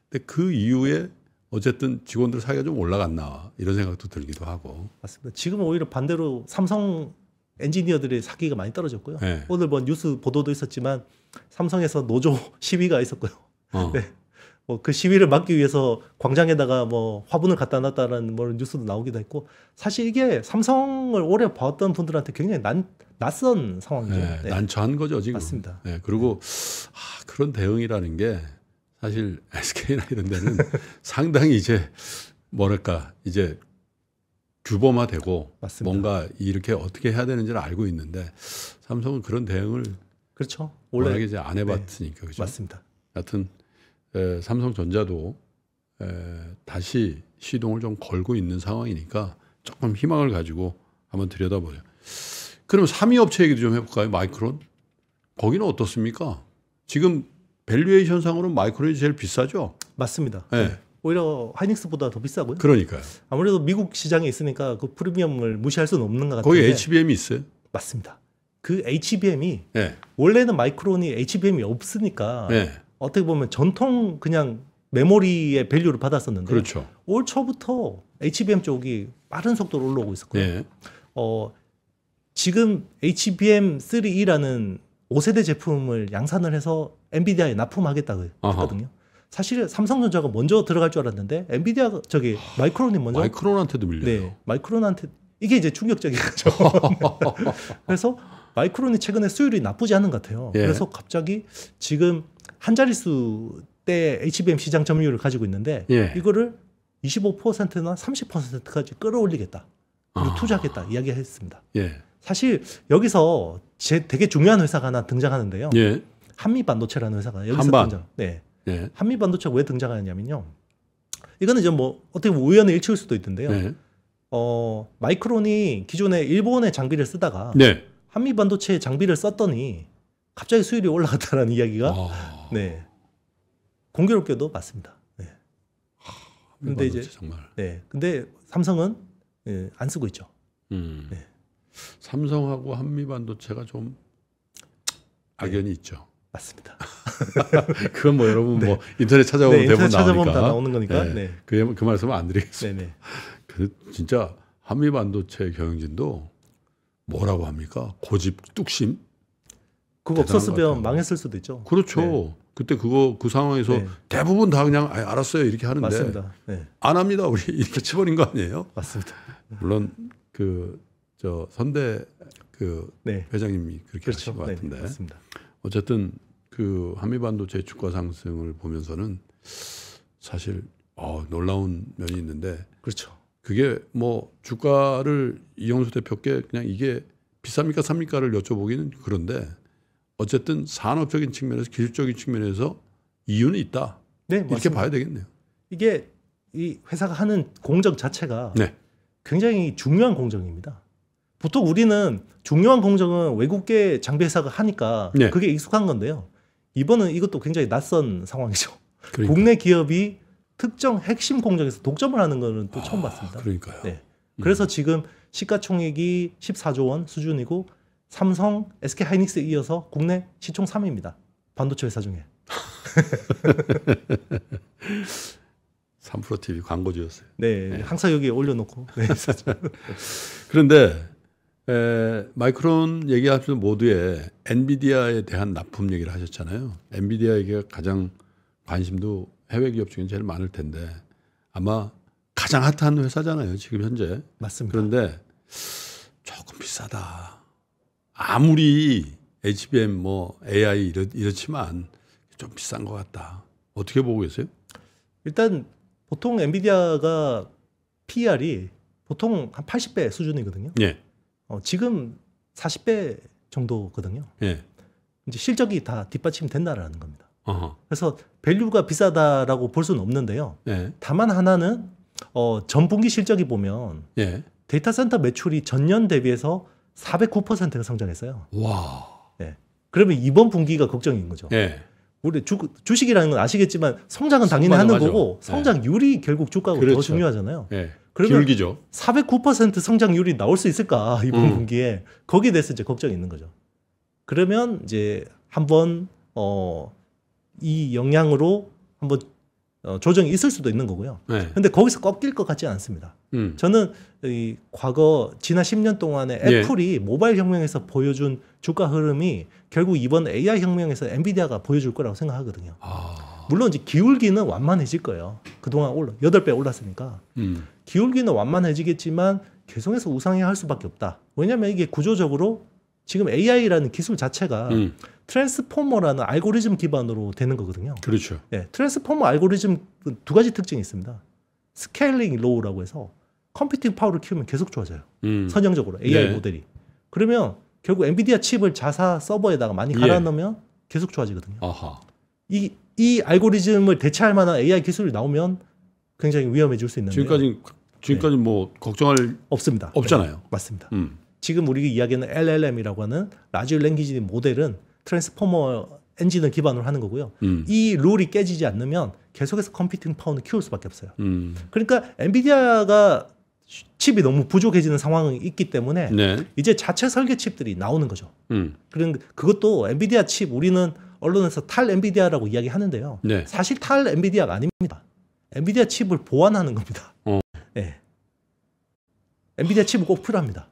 근데 그 이후에 어쨌든 직원들 사이가 좀 올라갔나 이런 생각도 들기도 하고. 맞습니다. 지금은 오히려 반대로 삼성 엔지니어들의 사기가 많이 떨어졌고요. 네. 오늘 뭐 뉴스 보도도 있었지만 삼성에서 노조 시위가 있었고요. 네. 뭐 그 시위를 막기 위해서 광장에다가 뭐 화분을 갖다 놨다라는 뭐 뉴스도 나오기도 했고 사실 이게 삼성을 오래 봤던 분들한테 굉장히 낯선 상황이죠. 네, 네. 난처한 거죠 지금. 맞습니다. 네, 그리고 그런 대응이라는 게 사실 SK나 이런 데는 상당히 이제 뭐랄까 이제 규범화되고 맞습니다. 뭔가 이렇게 어떻게 해야 되는지를 알고 있는데 삼성은 그런 대응을 그렇죠. 원래 이제 안 해봤으니까 그죠. 맞습니다. 하여튼 삼성전자도 다시 시동을 좀 걸고 있는 상황이니까 조금 희망을 가지고 한번 들여다보죠. 그럼 3위 업체 얘기도 좀 해볼까요? 마이크론. 거기는 어떻습니까? 지금 밸류에이션 상으로는 마이크론이 제일 비싸죠? 맞습니다. 네. 네. 오히려 하이닉스보다 더 비싸고요. 그러니까요. 아무래도 미국 시장에 있으니까 그 프리미엄을 무시할 수는 없는 것 같은데. 거기 HBM이 있어요? 맞습니다. 그 HBM이 네. 원래는 마이크론이 HBM이 없으니까 네. 어떻게 보면 전통 그냥 메모리의 밸류를 받았었는데 그렇죠. 올 초부터 HBM 쪽이 빠른 속도로 올라오고 있었고요. 네. 지금 HBM3E라는 5세대 제품을 양산을 해서 엔비디아에 납품하겠다고 했거든요. 사실 삼성전자가 먼저 들어갈 줄 알았는데 엔비디아 마이크론이 먼저 마이크론한테도 밀려요. 네, 마이크론한테 이게 이제 충격적인 거죠. 그래서 마이크론이 최근에 수율이 나쁘지 않은 것 같아요. 예. 그래서 갑자기 지금 한 자릿수 대 HBM 시장 점유율을 가지고 있는데 예. 이거를 25%나 30%까지 끌어올리겠다. 그리고 투자하겠다 이야기했습니다. 예. 사실 여기서 되게 중요한 회사가 하나 등장하는데요. 예. 한미반도체라는 회사가 여기서 한반. 등장. 네. 예. 한미반도체가 왜 등장하냐면요. 이거는 이제 뭐 어떻게 보면 우연의 일치일 수도 있는데요. 네. 마이크론이 기존에 일본의 장비를 쓰다가 네. 한미반도체 장비를 썼더니 갑자기 수율이 올라갔다는 이야기가 아. 네. 공교롭게도 맞습니다. 네. 근데 이제 정말. 네. 근데 삼성은 네, 안 쓰고 있죠. 네. 삼성하고 한미반도체가 좀 악연이 있죠. 맞습니다. 그건 뭐 여러분 네. 뭐 인터넷 찾아보면 네, 대부분 인터넷 찾아보면 나오니까. 다 나오는 거니까. 네. 네. 그 말씀은 안 드리겠습니다. 네. 그 진짜 한미반도체 경영진도 뭐라고 합니까? 고집 뚝심. 그거 대단한 것 없었으면 같아요. 망했을 수도 있죠. 그렇죠. 네. 그때 그 상황에서 네. 대부분 다 그냥 알았어요 이렇게 하는데 맞습니다. 네. 안 합니다. 우리 이렇게 쳐버린 거 아니에요? 맞습니다. 물론 선대 네. 회장님이 그렇게 그렇죠. 하신 것 같은데 네, 맞습니다. 어쨌든 그 한미반도체 주가 상승을 보면서는 사실 놀라운 면이 있는데 그렇죠. 그게 뭐 주가를 이영수 대표께 그냥 이게 비쌉니까 삽니까를 여쭤보기는 그런데 어쨌든 산업적인 측면에서 기술적인 측면에서 이유는 있다. 네, 이렇게 맞습니다. 봐야 되겠네요. 이게 이 회사가 하는 공정 자체가 네. 굉장히 중요한 공정입니다. 보통 우리는 중요한 공정은 외국계 장비 회사가 하니까 네. 그게 익숙한 건데요. 이번은 이것도 굉장히 낯선 상황이죠. 그러니까. 국내 기업이 특정 핵심 공정에서 독점을 하는 거는 또 처음 봤습니다. 그러니까요. 네. 그래서 지금 시가총액이 14조 원 수준이고 삼성, SK하이닉스에 이어서 국내 시총 3위입니다. 반도체 회사 중에. 3프로TV 광고주였어요. 네, 네. 항상 여기에 올려놓고. 네. 그런데 마이크론 얘기하면서 모두에 엔비디아에 대한 납품 얘기를 하셨잖아요. 엔비디아에게 가장 관심도 해외 기업 중에 제일 많을 텐데 아마 가장 핫한 회사잖아요. 지금 현재. 맞습니다. 그런데 조금 비싸다. 아무리 HBM 뭐 AI 이렇지만 좀 비싼 것 같다. 어떻게 보고 계세요? 일단 보통 엔비디아가 PER이 보통 한 80배 수준이거든요. 예. 지금 40배 정도거든요. 예. 이제 실적이 다 뒷받침된다라는 겁니다. 어허. 그래서 밸류가 비싸다라고 볼 수는 없는데요. 예. 다만 하나는 전 분기 실적이 보면 예. 데이터 센터 매출이 전년 대비해서 409%가 성장했어요. 와. 네. 그러면 이번 분기가 걱정인 거죠. 예. 우리 주식이라는 건 아시겠지만 성장은 당연히 맞아, 하는 맞아. 거고 성장률이 결국 주가가 그렇죠. 더 중요하잖아요. 예. 그러면 기울기죠. 409% 성장률이 나올 수 있을까 이번 분기에 거기에 대해서 이제 걱정이 있는 거죠. 그러면 이제 한번 이 영향으로 한번 조정이 있을 수도 있는 거고요. 네. 근데 거기서 꺾일 것 같지 않습니다. 저는 이 과거 지난 10년 동안에 예. 애플이 모바일 혁명에서 보여준 주가 흐름이 결국 이번 AI 혁명에서 엔비디아가 보여줄 거라고 생각하거든요. 물론 이제 기울기는 완만해질 거예요. 그동안 8배 올랐으니까. 기울기는 완만해지겠지만 계속해서 우상향할 수밖에 없다. 왜냐하면 이게 구조적으로 지금 AI라는 기술 자체가 트랜스포머라는 알고리즘 기반으로 되는 거거든요. 그렇죠. 네, 트랜스포머 알고리즘 두 가지 특징이 있습니다. 스케일링 로우라고 해서 컴퓨팅 파워를 키우면 계속 좋아져요. 선형적으로 AI 네. 모델이. 그러면 결국 엔비디아 칩을 자사 서버에다가 많이 갈아 넣으면 계속 좋아지거든요. 아하. 이 알고리즘을 대체할 만한 AI 기술이 나오면 굉장히 위험해질 수 있는데 지금까지 뭐 걱정할 없습니다. 없잖아요. 네, 맞습니다. 지금 우리가 이야기하는 LLM이라고 하는 라지 랭귀지 모델은 트랜스포머 엔진을 기반으로 하는 거고요. 이 룰이 깨지지 않으면 계속해서 컴퓨팅 파워는 키울 수밖에 없어요. 그러니까 엔비디아가 칩이 너무 부족해지는 상황이 있기 때문에 네. 이제 자체 설계 칩들이 나오는 거죠. 그런데 그것도 엔비디아 칩 우리는 언론에서 탈 엔비디아라고 이야기하는데요. 네. 사실 탈 엔비디아가 아닙니다. 엔비디아 칩을 보완하는 겁니다. 네. 엔비디아 칩은 꼭 필요합니다.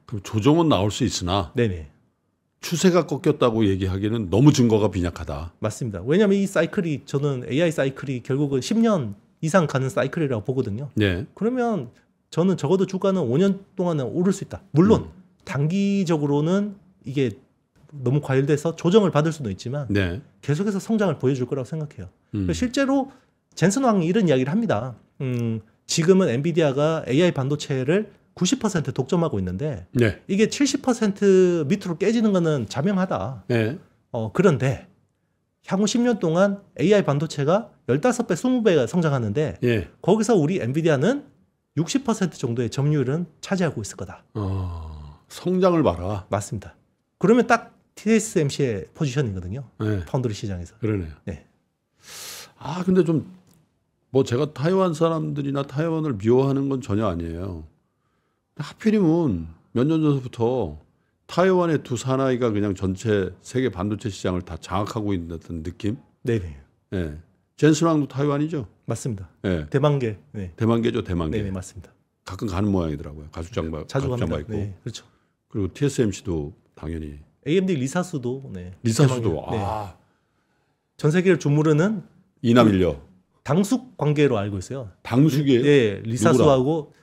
그럼 조정은 나올 수 있으나 네네. 추세가 꺾였다고 얘기하기는 너무 증거가 빈약하다. 맞습니다. 왜냐하면 이 사이클이 저는 AI 사이클이 결국은 10년 이상 가는 사이클이라고 보거든요. 네. 그러면 저는 적어도 주가는 5년 동안은 오를 수 있다. 물론 단기적으로는 이게 너무 과열돼서 조정을 받을 수도 있지만 네. 계속해서 성장을 보여줄 거라고 생각해요. 실제로 젠슨 왕이 이런 이야기를 합니다. 지금은 엔비디아가 AI 반도체를 90% 독점하고 있는데 네. 이게 70% 밑으로 깨지는 거는 자명하다. 네. 그런데 향후 10년 동안 AI 반도체가 15배, 20배가 성장하는데 예. 거기서 우리 엔비디아는 60% 정도의 점유율은 차지하고 있을 거다. 성장을 봐라. 맞습니다. 그러면 딱 TSMC의 포지션이거든요. 네. 파운드리 시장에서. 그러네요. 네. 근데 좀 뭐 제가 타이완 사람들이나 타이완을 미워하는 건 전혀 아니에요. 하필이면 몇 년 전부터 타이완의 두 사나이가 그냥 전체 세계 반도체 시장을 다 장악하고 있는 듯한 느낌? 네네. 네. 젠슨 왕도 타이완이죠? 맞습니다. 네. 대만계. 네. 대만계죠, 대만계. 네네, 맞습니다. 가끔 가는 모양이더라고요. 가수장 자주 가수장 갑니다. 봐 있고. 네, 그렇죠. 그리고 TSMC도 당연히. AMD 리사스도. 네. 리사스도. 네. 전 세계를 주무르는 이남일려. 당숙 관계로 알고 있어요. 당숙이에요? 네, 리사스하고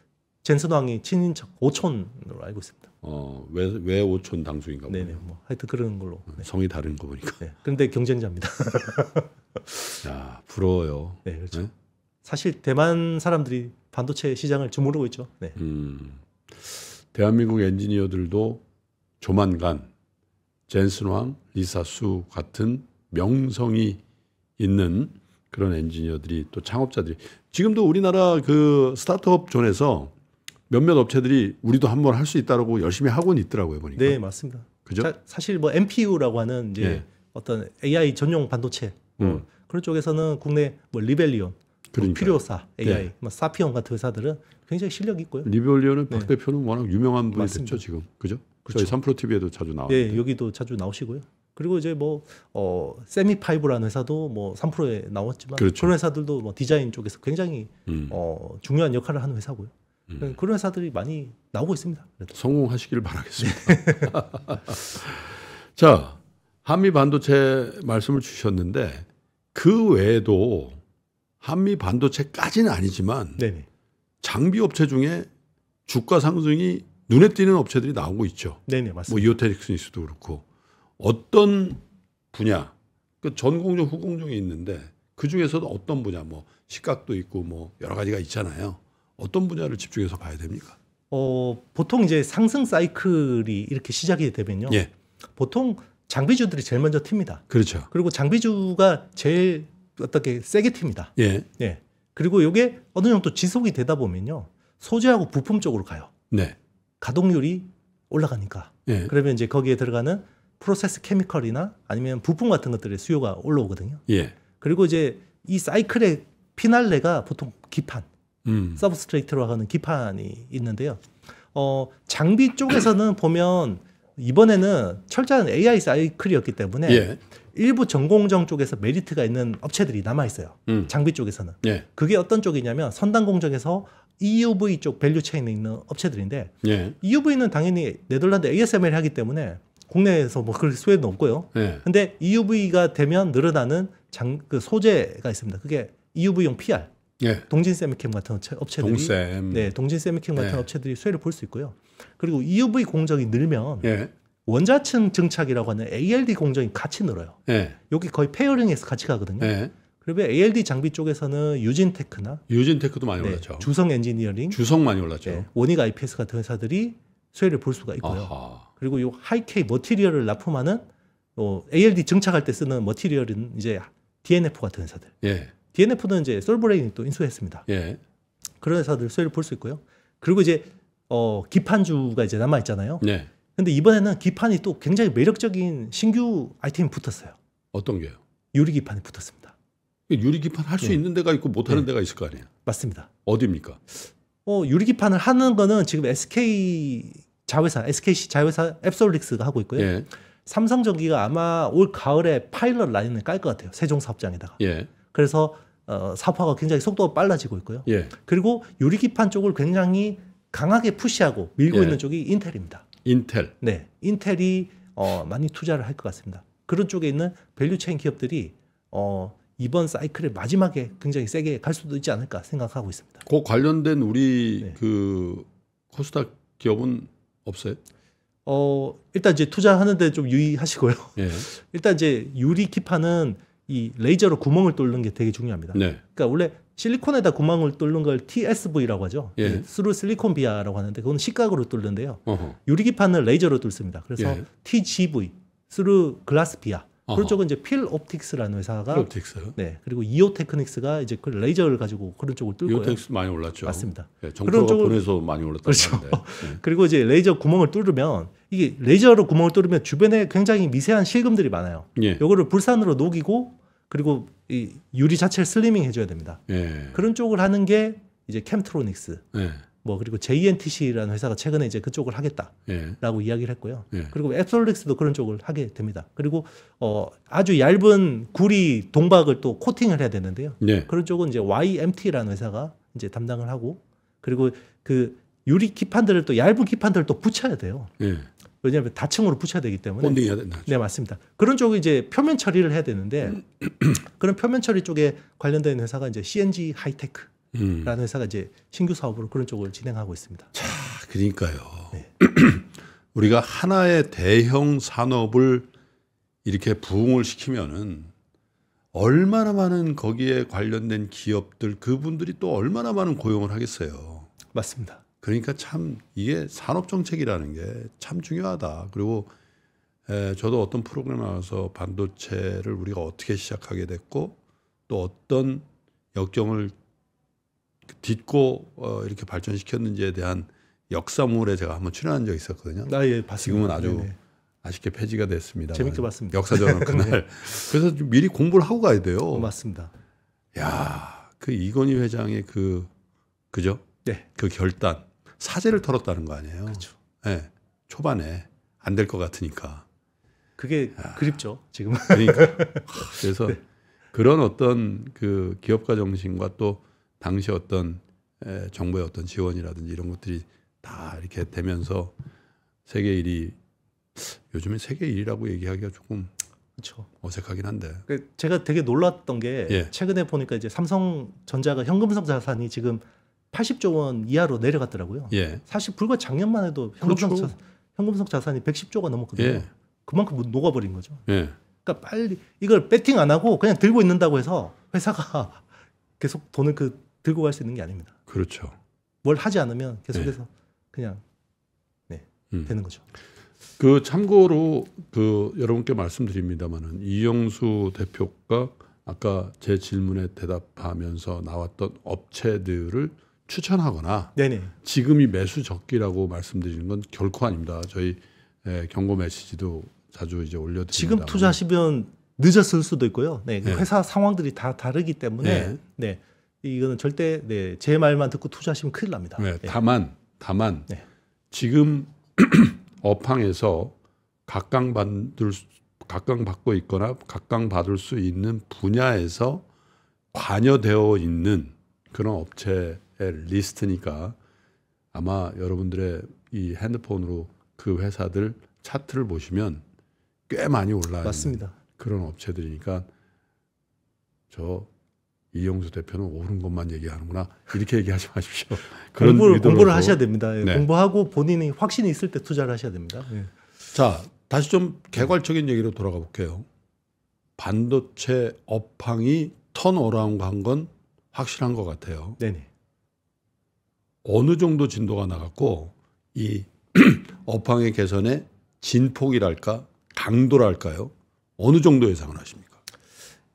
젠슨 왕이 친인척 오촌으로 알고 있습니다. 왜 오촌 당숙인가 보네요. 네네, 뭐 하여튼 그런 걸로. 네. 성이 다른 거 보니까. 네. 그런데 경쟁자입니다. 야, 부러워요. 네, 그렇죠. 네? 사실 대만 사람들이 반도체 시장을 주무르고 있죠. 네. 대한민국 엔지니어들도 조만간 젠슨 왕, 리사수 같은 명성이 있는 그런 엔지니어들이 또 창업자들이 지금도 우리나라 그 스타트업 존에서 몇몇 업체들이 우리도 한번 할 수 있다라고 열심히 하고는 있더라고요 보니까. 네, 맞습니다. 그죠? 사실 뭐 MPU라고 하는 이제 네. 어떤 AI 전용 반도체 그런 쪽에서는 국내 뭐 리벨리온, 뭐 필요사 AI, 네. 뭐 사피온 같은 회사들은 굉장히 실력이 있고요. 리벨리온은 네. 박 대표는 워낙 유명한 분이 맞습니다. 됐죠 지금, 그죠? 그렇죠. 저희 3프로 TV에도 자주 나오는데. 네, 여기도 자주 나오시고요. 그리고 이제 뭐 세미파이브라는 회사도 뭐 3프로에 나왔지만 그렇죠. 그런 회사들도 뭐 디자인 쪽에서 굉장히 중요한 역할을 하는 회사고요. 그런 회사들이 많이 나오고 있습니다. 그래도. 성공하시길 바라겠습니다. 자, 한미 반도체 말씀을 주셨는데 그 외에도 한미 반도체까지는 아니지만 네네. 장비 업체 중에 주가 상승이 눈에 띄는 업체들이 나오고 있죠. 네네, 뭐 맞습니다. 이오테닉스도 그렇고 어떤 분야, 그 전공정, 후공정이 있는데 그 중에서도 어떤 분야, 뭐 시각도 있고 뭐 여러 가지가 있잖아요. 어떤 분야를 집중해서 봐야 됩니까? 보통 이제 상승 사이클이 이렇게 시작이 되면요. 예, 보통 장비주들이 제일 먼저 튑니다. 그렇죠. 그리고 장비주가 제일 어떻게 세게 튑니다. 예, 네. 그리고 이게 어느 정도 지속이 되다 보면요. 소재하고 부품 쪽으로 가요. 네, 가동률이 올라가니까. 예, 그러면 이제 거기에 들어가는 프로세스 케미컬이나 아니면 부품 같은 것들의 수요가 올라오거든요. 예, 그리고 이제 이 사이클의 피날레가 보통 기판, 서브스트레이트로 하는 기판이 있는데요. 장비 쪽에서는 보면 이번에는 철저한 AI 사이클이었기 때문에 예, 일부 전공정 쪽에서 메리트가 있는 업체들이 남아 있어요. 장비 쪽에서는. 예, 그게 어떤 쪽이냐면 선단 공정에서 EUV 쪽 밸류 체인에 있는 업체들인데 예, EUV는 당연히 네덜란드 ASML이 하기 때문에 국내에서 뭐 그렇게 수혜는 없고요. 예, 근데 EUV가 되면 늘어나는 그 소재가 있습니다. 그게 EUV용 PR, 예, 동진 세미캠 같은 업체들이 동쌤. 네, 동진 세미캠 같은 네. 업체들이 수혜를 볼 수 있고요. 그리고 EUV 공정이 늘면 예, 원자층 증착이라고 하는 ALD 공정이 같이 늘어요. 예, 여기 거의 페어링에서 같이 가거든요. 예. 그리고 ALD 장비 쪽에서는 유진테크나 유진테크도 많이 네, 올랐죠. 주성 엔지니어링, 주성 많이 올랐죠. 네, 원익 IPS 같은 회사들이 수혜를 볼 수가 있고요. 아하. 그리고 이 하이케이 머티리얼을 납품하는 ALD 증착할 때 쓰는 머티리얼은 이제 DNF 같은 회사들. 예, DNF는 이제 솔브레인이 또 인수했습니다. 예, 그런 회사들 수혜를 볼 수 있고요. 그리고 이제 기판주가 이제 남아 있잖아요. 예. 근데 이번에는 기판이 또 굉장히 매력적인 신규 아이템이 붙었어요. 어떤 게요? 유리 기판이 붙었습니다. 유리 기판 할 수 네. 있는 데가 있고 못 하는 네. 데가 있을 거 아니에요. 맞습니다. 어디입니까? 유리 기판을 하는 거는 지금 SKC 자회사 앱솔릭스가 하고 있고요. 예, 삼성전기가 아마 올 가을에 파일럿 라인을 깔 것 같아요. 세종 사업장에다가. 예, 그래서 사업화가 굉장히 속도가 빨라지고 있고요. 예. 그리고 유리기판 쪽을 굉장히 강하게 푸시하고 밀고 예. 있는 쪽이 인텔입니다. 인텔. 네, 인텔이 많이 투자를 할 것 같습니다. 그런 쪽에 있는 밸류체인 기업들이 이번 사이클의 마지막에 굉장히 세게 갈 수도 있지 않을까 생각하고 있습니다. 그 관련된 우리 네. 그 코스닥 기업은 없어요? 일단 이제 투자하는데 좀 유의하시고요. 예. 일단 이제 유리 기판은 이 레이저로 구멍을 뚫는 게 되게 중요합니다. 네. 그러니까 원래 실리콘에다 구멍을 뚫는 걸 TSV라고 하죠. 예. 스루 실리콘 비아라고 하는데 그건 식각으로 뚫는데요. 어허. 유리 기판은 레이저로 뚫습니다. 그래서 예. TGV, 스루 글라스 비아. 어허. 그런 쪽은 이제 필 옵틱스라는 회사가 필옵틱스. 네. 그리고 이오 테크닉스가 이제 그 레이저를 가지고 그런 쪽을 뚫고요. 이오텍스 많이 올랐죠. 맞습니다. 예, 정프로가 쪽을- 보내서 많이 올랐다고 그렇죠. 하는데. 예. 그리고 이제 레이저 구멍을 뚫으면 이게 레이저로 구멍을 뚫으면 주변에 굉장히 미세한 실금들이 많아요. 예. 요거를 불산으로 녹이고 그리고 이 유리 자체를 슬리밍 해줘야 됩니다. 예. 그런 쪽을 하는 게 이제 캠트로닉스, 예. 뭐 그리고 JNTC라는 회사가 최근에 이제 그쪽을 하겠다라고 예. 이야기를 했고요. 예. 그리고 앱솔릭스도 그런 쪽을 하게 됩니다. 그리고 아주 얇은 구리 동박을 또 코팅을 해야 되는데요. 예. 그런 쪽은 이제 YMT라는 회사가 이제 담당을 하고 그리고 그 유리 기판들을 또 얇은 기판들을 또 붙여야 돼요. 예. 왜냐하면 다층으로 붙여야 되기 때문에. 본딩 해야 된다. 네, 맞습니다. 그런 쪽이 이제 표면 처리를 해야 되는데 그런 표면 처리 쪽에 관련된 회사가 이제 CNG 하이테크라는 회사가 이제 신규 사업으로 그런 쪽을 진행하고 있습니다. 자, 그러니까요. 네. 우리가 하나의 대형 산업을 이렇게 부흥을 시키면은 얼마나 많은 거기에 관련된 기업들 그분들이 또 얼마나 많은 고용을 하겠어요. 맞습니다. 그러니까 참 이게 산업 정책이라는 게 참 중요하다. 그리고 저도 어떤 프로그램에 나와서 반도체를 우리가 어떻게 시작하게 됐고 또 어떤 역경을 딛고 이렇게 발전시켰는지에 대한 역사물에 제가 한번 출연한 적이 있었거든요. 예, 봤습니다. 지금은 아주 네네. 아쉽게 폐지가 됐습니다. 재밌게 봤습니다. 역사적인 그날. 그래서 좀 미리 공부를 하고 가야 돼요. 맞습니다. 야, 그 이건희 회장의 그죠? 네. 그 결단 사재를 털었다는 거 아니에요? 그렇죠. 네, 초반에 안 될 것 같으니까. 그게 그립죠, 지금. 그러니까 그래서 네. 그런 어떤 그 기업가 정신과 또 당시 어떤 정부의 어떤 지원이라든지 이런 것들이 다 이렇게 되면서 세계 1위 요즘에 세계 1위라고 얘기하기가 조금 그렇죠. 어색하긴 한데. 제가 되게 놀랐던 게 예. 최근에 보니까 이제 삼성전자가 현금성 자산이 지금 80조 원 이하로 내려갔더라고요. 예. 사실 불과 작년만 해도 그렇죠. 현금성 자산이 110조가 넘었거든요. 예. 그만큼 녹아버린 거죠. 예. 그러니까 빨리 이걸 배팅 안 하고 그냥 들고 있는다고 해서 회사가 계속 돈을 들고 갈 수 있는 게 아닙니다. 그렇죠. 뭘 하지 않으면 계속해서 그냥 되는 거죠. 그 참고로 그 여러분께 말씀드립니다만은 이영수 대표가 아까 제 질문에 대답하면서 나왔던 업체들을 추천하거나 네네. 지금이 매수 적기라고 말씀드리는 건 결코 아닙니다. 저희 경고 메시지도 자주 이제 올려드립니다. 지금 투자하시면 늦었을 수도 있고요. 네, 네. 회사 상황들이 다 다르기 때문에 네, 이거는 절대 제 말만 듣고 투자하시면 큰일 납니다. 네, 다만 네. 지금 업황에서 각광받고 있거나 각광받을 수 있는 분야에서 관여되어 있는 그런 업체의 리스트니까 아마 여러분들의 이 핸드폰으로 그 회사들 차트를 보시면 꽤 많이 올라 있는 그런 업체들이니까 저 이영수 대표는 옳은 것만 얘기하는구나 이렇게 얘기하지 마십시오. 그런 공부를 하셔야 됩니다. 네. 공부하고 본인이 확신이 있을 때 투자를 하셔야 됩니다. 네. 자, 다시 좀 개괄적인 얘기로 돌아가 볼게요. 반도체 업황이 턴어라운드한 건 확실한 것 같아요. 네네. 어느 정도 진도가 나갔고 이 업황의 개선의 진폭이랄까 강도랄까요? 어느 정도 예상을 하십니까?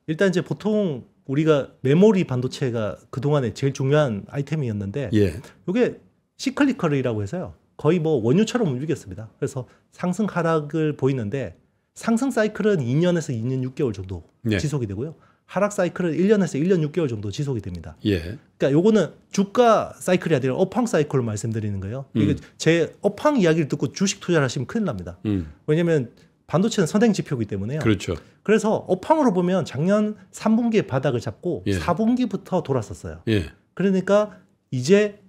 일단 이제 보통 우리가 메모리 반도체가 그동안에 제일 중요한 아이템이었는데 예. 이게 시클리컬이라고 해서요. 거의 뭐 원유처럼 움직였습니다. 그래서 상승 하락을 보이는데 상승 사이클은 2년에서 2년 6개월 정도 예. 지속이 되고요. 하락 사이클은 1년에서 1년 6개월 정도 지속이 됩니다. 예. 그러니까 요거는 주가 사이클이 아니라 업황 사이클로 말씀드리는 거예요. 이게 제 업황 이야기를 듣고 주식 투자를 하시면 큰일 납니다. 왜냐하면 반도체는 선행 지표이기 때문에요. 그렇죠. 그래서 업황으로 보면 작년 3분기에 바닥을 잡고 예. 4분기부터 돌았었어요. 예. 그러니까 이제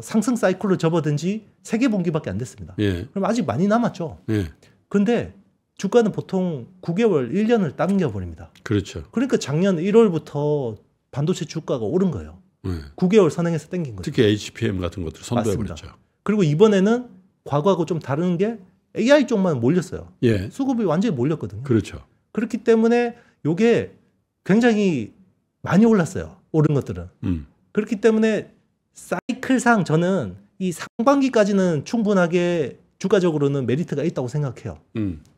상승 사이클로 접어든 지 3개분기밖에 안 됐습니다. 예. 그럼 아직 많이 남았죠. 예. 근데 주가는 보통 9개월, 1년을 당겨버립니다. 그렇죠. 그러니까 작년 1월부터 반도체 주가가 오른 거예요. 예. 9개월 선행해서 당긴 거죠. 특히 HPM 같은 것들 선도해버렸죠. 그리고 이번에는 과거하고 좀 다른 게 AI 쪽만 몰렸어요. 예. 수급이 완전히 몰렸거든요. 그렇죠. 그렇기 때문에 이게 굉장히 많이 올랐어요. 오른 것들은. 그렇기 때문에 사이클상 저는 이 상반기까지는 충분하게 주가적으로는 메리트가 있다고 생각해요.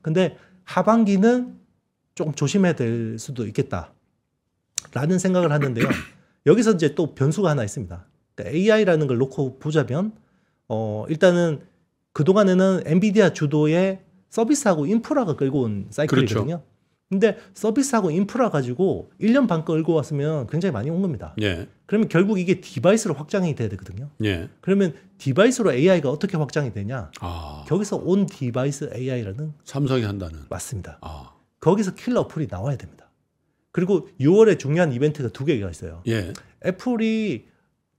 근데 하반기는 조금 조심해야 될 수도 있겠다라는 생각을 하는데요. 여기서 이제 또 변수가 하나 있습니다. 그러니까 AI라는 걸 놓고 보자면 일단은 그동안에는 엔비디아 주도의 서비스하고 인프라가 끌고 온 사이클이거든요. 그렇죠. 근데 서비스하고 인프라 가지고 1년 반 끌고 왔으면 굉장히 많이 온 겁니다. 예. 그러면 결국 이게 디바이스로 확장이 돼야 되거든요. 예. 그러면 디바이스로 AI가 어떻게 확장이 되냐? 아. 거기서 온 디바이스 AI라는 삼성이 한다는. 맞습니다. 아. 거기서 킬러 어플이 나와야 됩니다. 그리고 6월에 중요한 이벤트가 2개가 있어요. 예. 애플이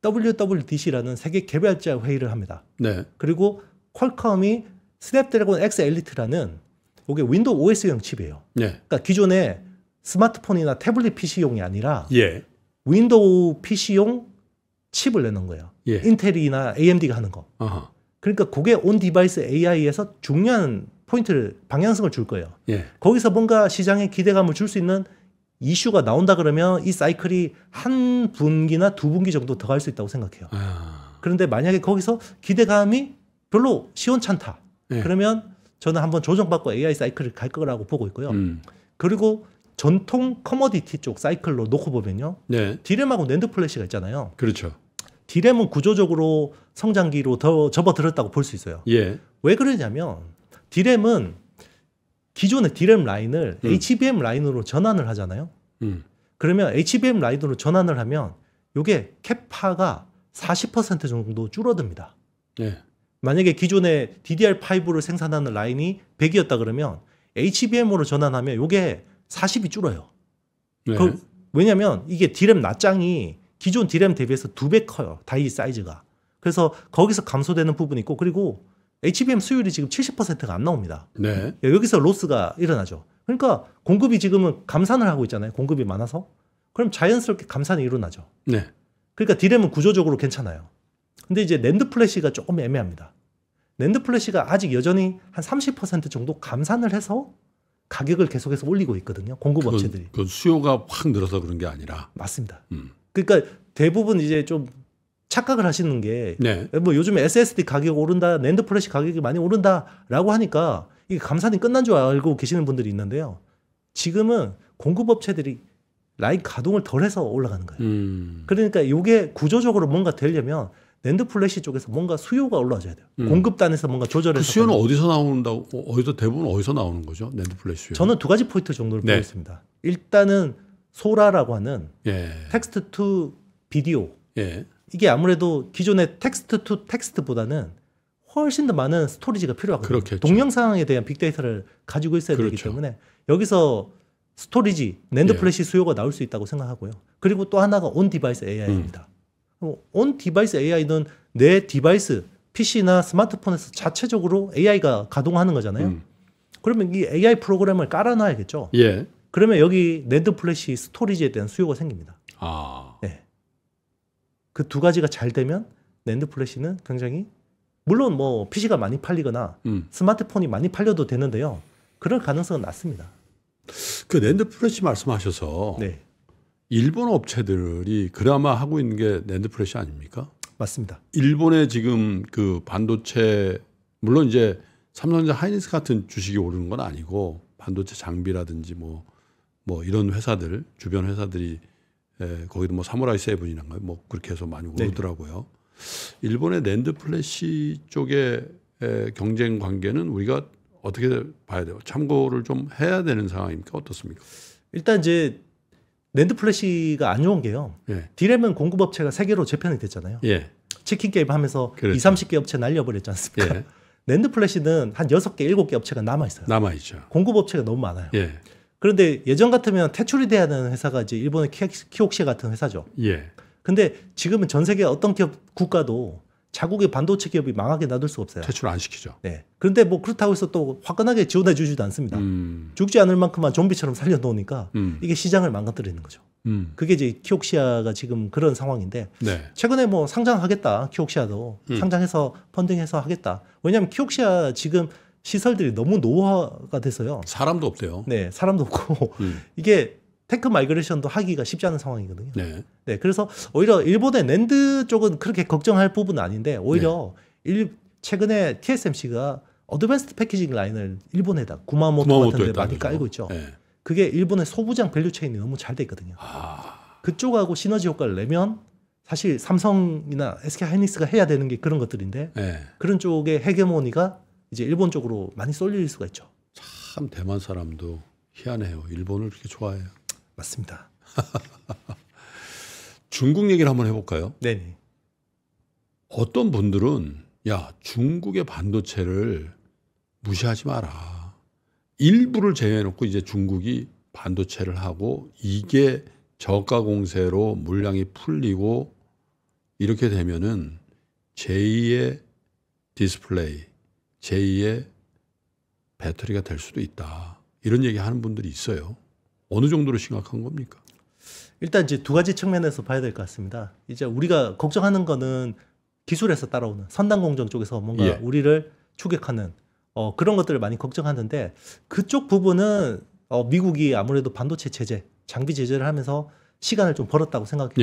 WWDC라는 세계 개발자 회의를 합니다. 네. 그리고 퀄컴이 스냅드래곤 X 엘리트라는 이게 윈도우 OS용 칩이에요. 예. 그러니까 기존에 스마트폰이나 태블릿 PC용이 아니라 예. 윈도우 PC용 칩을 내놓은 거예요. 예. 인텔이나 AMD가 하는 거. 아하. 그러니까 그게 온 디바이스 AI에서 중요한 포인트를 방향성을 줄 거예요. 예. 거기서 뭔가 시장에 기대감을 줄 수 있는 이슈가 나온다 그러면 이 사이클이 한 분기나 두 분기 정도 더 갈 수 있다고 생각해요. 아. 그런데 만약에 거기서 기대감이 별로 시원찮다. 예. 그러면 저는 한번 조정받고 AI 사이클을 갈 거라고 보고 있고요. 그리고 전통 커머디티 쪽 사이클로 놓고 보면요. 네. 디램하고 낸드 플래시가 있잖아요. 그렇죠. 디램은 구조적으로 성장기로 더 접어들었다고 볼 수 있어요. 예. 왜 그러냐면 디램은 기존의 디램 라인을 HBM 라인으로 전환을 하잖아요. 그러면 HBM 라인으로 전환을 하면 이게 캐파가 40% 정도 줄어듭니다. 예. 만약에 기존에 DDR5를 생산하는 라인이 100이었다 그러면 HBM으로 전환하면 이게 40이 줄어요. 네. 왜냐하면 이게 디램 납장이 기존 디램 대비해서 2배 커요. 다이 사이즈가. 그래서 거기서 감소되는 부분이 있고 그리고 HBM 수율이 지금 70%가 안 나옵니다. 네. 여기서 로스가 일어나죠. 그러니까 공급이 지금은 감산을 하고 있잖아요. 공급이 많아서. 그럼 자연스럽게 감산이 일어나죠. 네. 그러니까 디램은 구조적으로 괜찮아요. 근데 이제 낸드 플래시가 조금 애매합니다. 낸드 플래시가 아직 여전히 한 30% 정도 감산을 해서 가격을 계속해서 올리고 있거든요. 공급 업체들이. 그 수요가 확 늘어서 그런 게 아니라. 맞습니다. 그러니까 대부분 이제 좀 착각을 하시는 게 네. 뭐 요즘에 SSD 가격 오른다, 낸드 플래시 가격이 많이 오른다라고 하니까 이게 감산이 끝난 줄 알고 계시는 분들이 있는데요. 지금은 공급 업체들이 라인 가동을 덜 해서 올라가는 거예요. 그러니까 이게 구조적으로 뭔가 되려면 낸드 플래시 쪽에서 뭔가 수요가 올라와줘야 돼요. 공급단에서 뭔가 조절해서. 그 수요는 어디서 나온다고? 대부분 어디서 나오는 거죠? 낸드 플래시 수요. 저는 두 가지 포인트 정도를 네. 보고 있습니다. 일단은 소라라고 하는 예. 텍스트 투 비디오. 예. 이게 아무래도 기존의 텍스트 투 텍스트보다는 훨씬 더 많은 스토리지가 필요하거든요. 그렇겠죠. 동영상에 대한 빅데이터를 가지고 있어야 되기 그렇죠. 때문에 여기서 스토리지, 낸드 예. 플래시 수요가 나올 수 있다고 생각하고요. 그리고 또 하나가 온 디바이스 AI입니다. 온 디바이스 AI는 내 디바이스, PC나 스마트폰에서 자체적으로 AI가 가동하는 거잖아요. 그러면 이 AI 프로그램을 깔아놔야겠죠. 예. 그러면 여기 낸드 플래시 스토리지에 대한 수요가 생깁니다. 아. 네. 그 두 가지가 잘 되면 낸드 플래시는 굉장히 물론 뭐 PC가 많이 팔리거나 스마트폰이 많이 팔려도 되는데요. 그럴 가능성은 낮습니다. 그 낸드 플래시 말씀하셔서 네. 일본 업체들이 그나마 하고 있는 게 낸드 플래시 아닙니까? 맞습니다. 일본의 지금 그 반도체 물론 이제 삼성전자 하이닉스 같은 주식이 오르는 건 아니고 반도체 장비라든지 뭐 이런 회사들 주변 회사들이 거기도 뭐 사무라이 세븐이란가요? 뭐 그렇게 해서 많이 오르더라고요. 네. 일본의 낸드 플래시 쪽의 경쟁 관계는 우리가 어떻게 봐야 돼요? 참고를 좀 해야 되는 상황입니까? 어떻습니까? 일단 이제 낸드 플래시가 안 좋은 게요. 예. 디램은 공급업체가 3개로 재편이 됐잖아요. 예. 치킨 게임 하면서 그렇죠. 20, 30개 업체 날려버렸지 않습니까? 예. 낸드 플래시는 한 6개, 7개 업체가 남아있어요. 남아있죠. 공급업체가 너무 많아요. 예. 그런데 예전 같으면 퇴출이 돼야 되는 회사가 이제 일본의 키옥시아 같은 회사죠. 예. 근데 지금은 전 세계 어떤 국가도 자국의 반도체 기업이 망하게 놔둘 수 없어요. 퇴출 안 시키죠. 네. 그런데 뭐 그렇다고 해서 또 화끈하게 지원해 주지도 않습니다. 죽지 않을 만큼만 좀비처럼 살려놓으니까 이게 시장을 망가뜨리는 거죠. 그게 이제 키옥시아가 지금 그런 상황인데 네. 최근에 뭐 상장하겠다. 키옥시아도 상장해서 펀딩해서 하겠다. 왜냐하면 키옥시아 지금 시설들이 너무 노후화가 돼서요. 사람도 없대요. 네, 사람도 없고 이게 테크 마이그레이션도 하기가 쉽지 않은 상황이거든요. 네. 네, 그래서 오히려 일본의 낸드 쪽은 그렇게 걱정할 부분은 아닌데 오히려 최근에 TSMC가 어드밴스드 패키징 라인을 일본에다 구마모토 같은 데 많이 깔고 있죠. 네. 그게 일본의 소부장 밸류 체인이 너무 잘 돼 있거든요. 그쪽하고 시너지 효과를 내면 사실 삼성이나 SK 하이닉스가 해야 되는 게 그런 것들인데 네. 그런 쪽의 헤게모니가 이제 일본 쪽으로 많이 쏠릴 수가 있죠. 참 대만 사람도 희한해요. 일본을 그렇게 좋아해요. 맞습니다. 중국 얘기를 한번 해볼까요? 네네. 어떤 분들은 야 중국의 반도체를 무시하지 마라. 일부를 제외해놓고 이제 중국이 반도체를 하고 이게 저가 공세로 물량이 풀리고 이렇게 되면은 제2의 디스플레이, 제2의 배터리가 될 수도 있다. 이런 얘기 하는 분들이 있어요. 어느 정도로 심각한 겁니까? 일단 이제 두 가지 측면에서 봐야 될 것 같습니다. 이제 우리가 걱정하는 거는 기술에서 따라오는 선단 공정 쪽에서 뭔가 우리를 추격하는 그런 것들을 많이 걱정하는데 그쪽 부분은 미국이 아무래도 반도체 제재, 장비 제재를 하면서 시간을 좀 벌었다고 생각해요.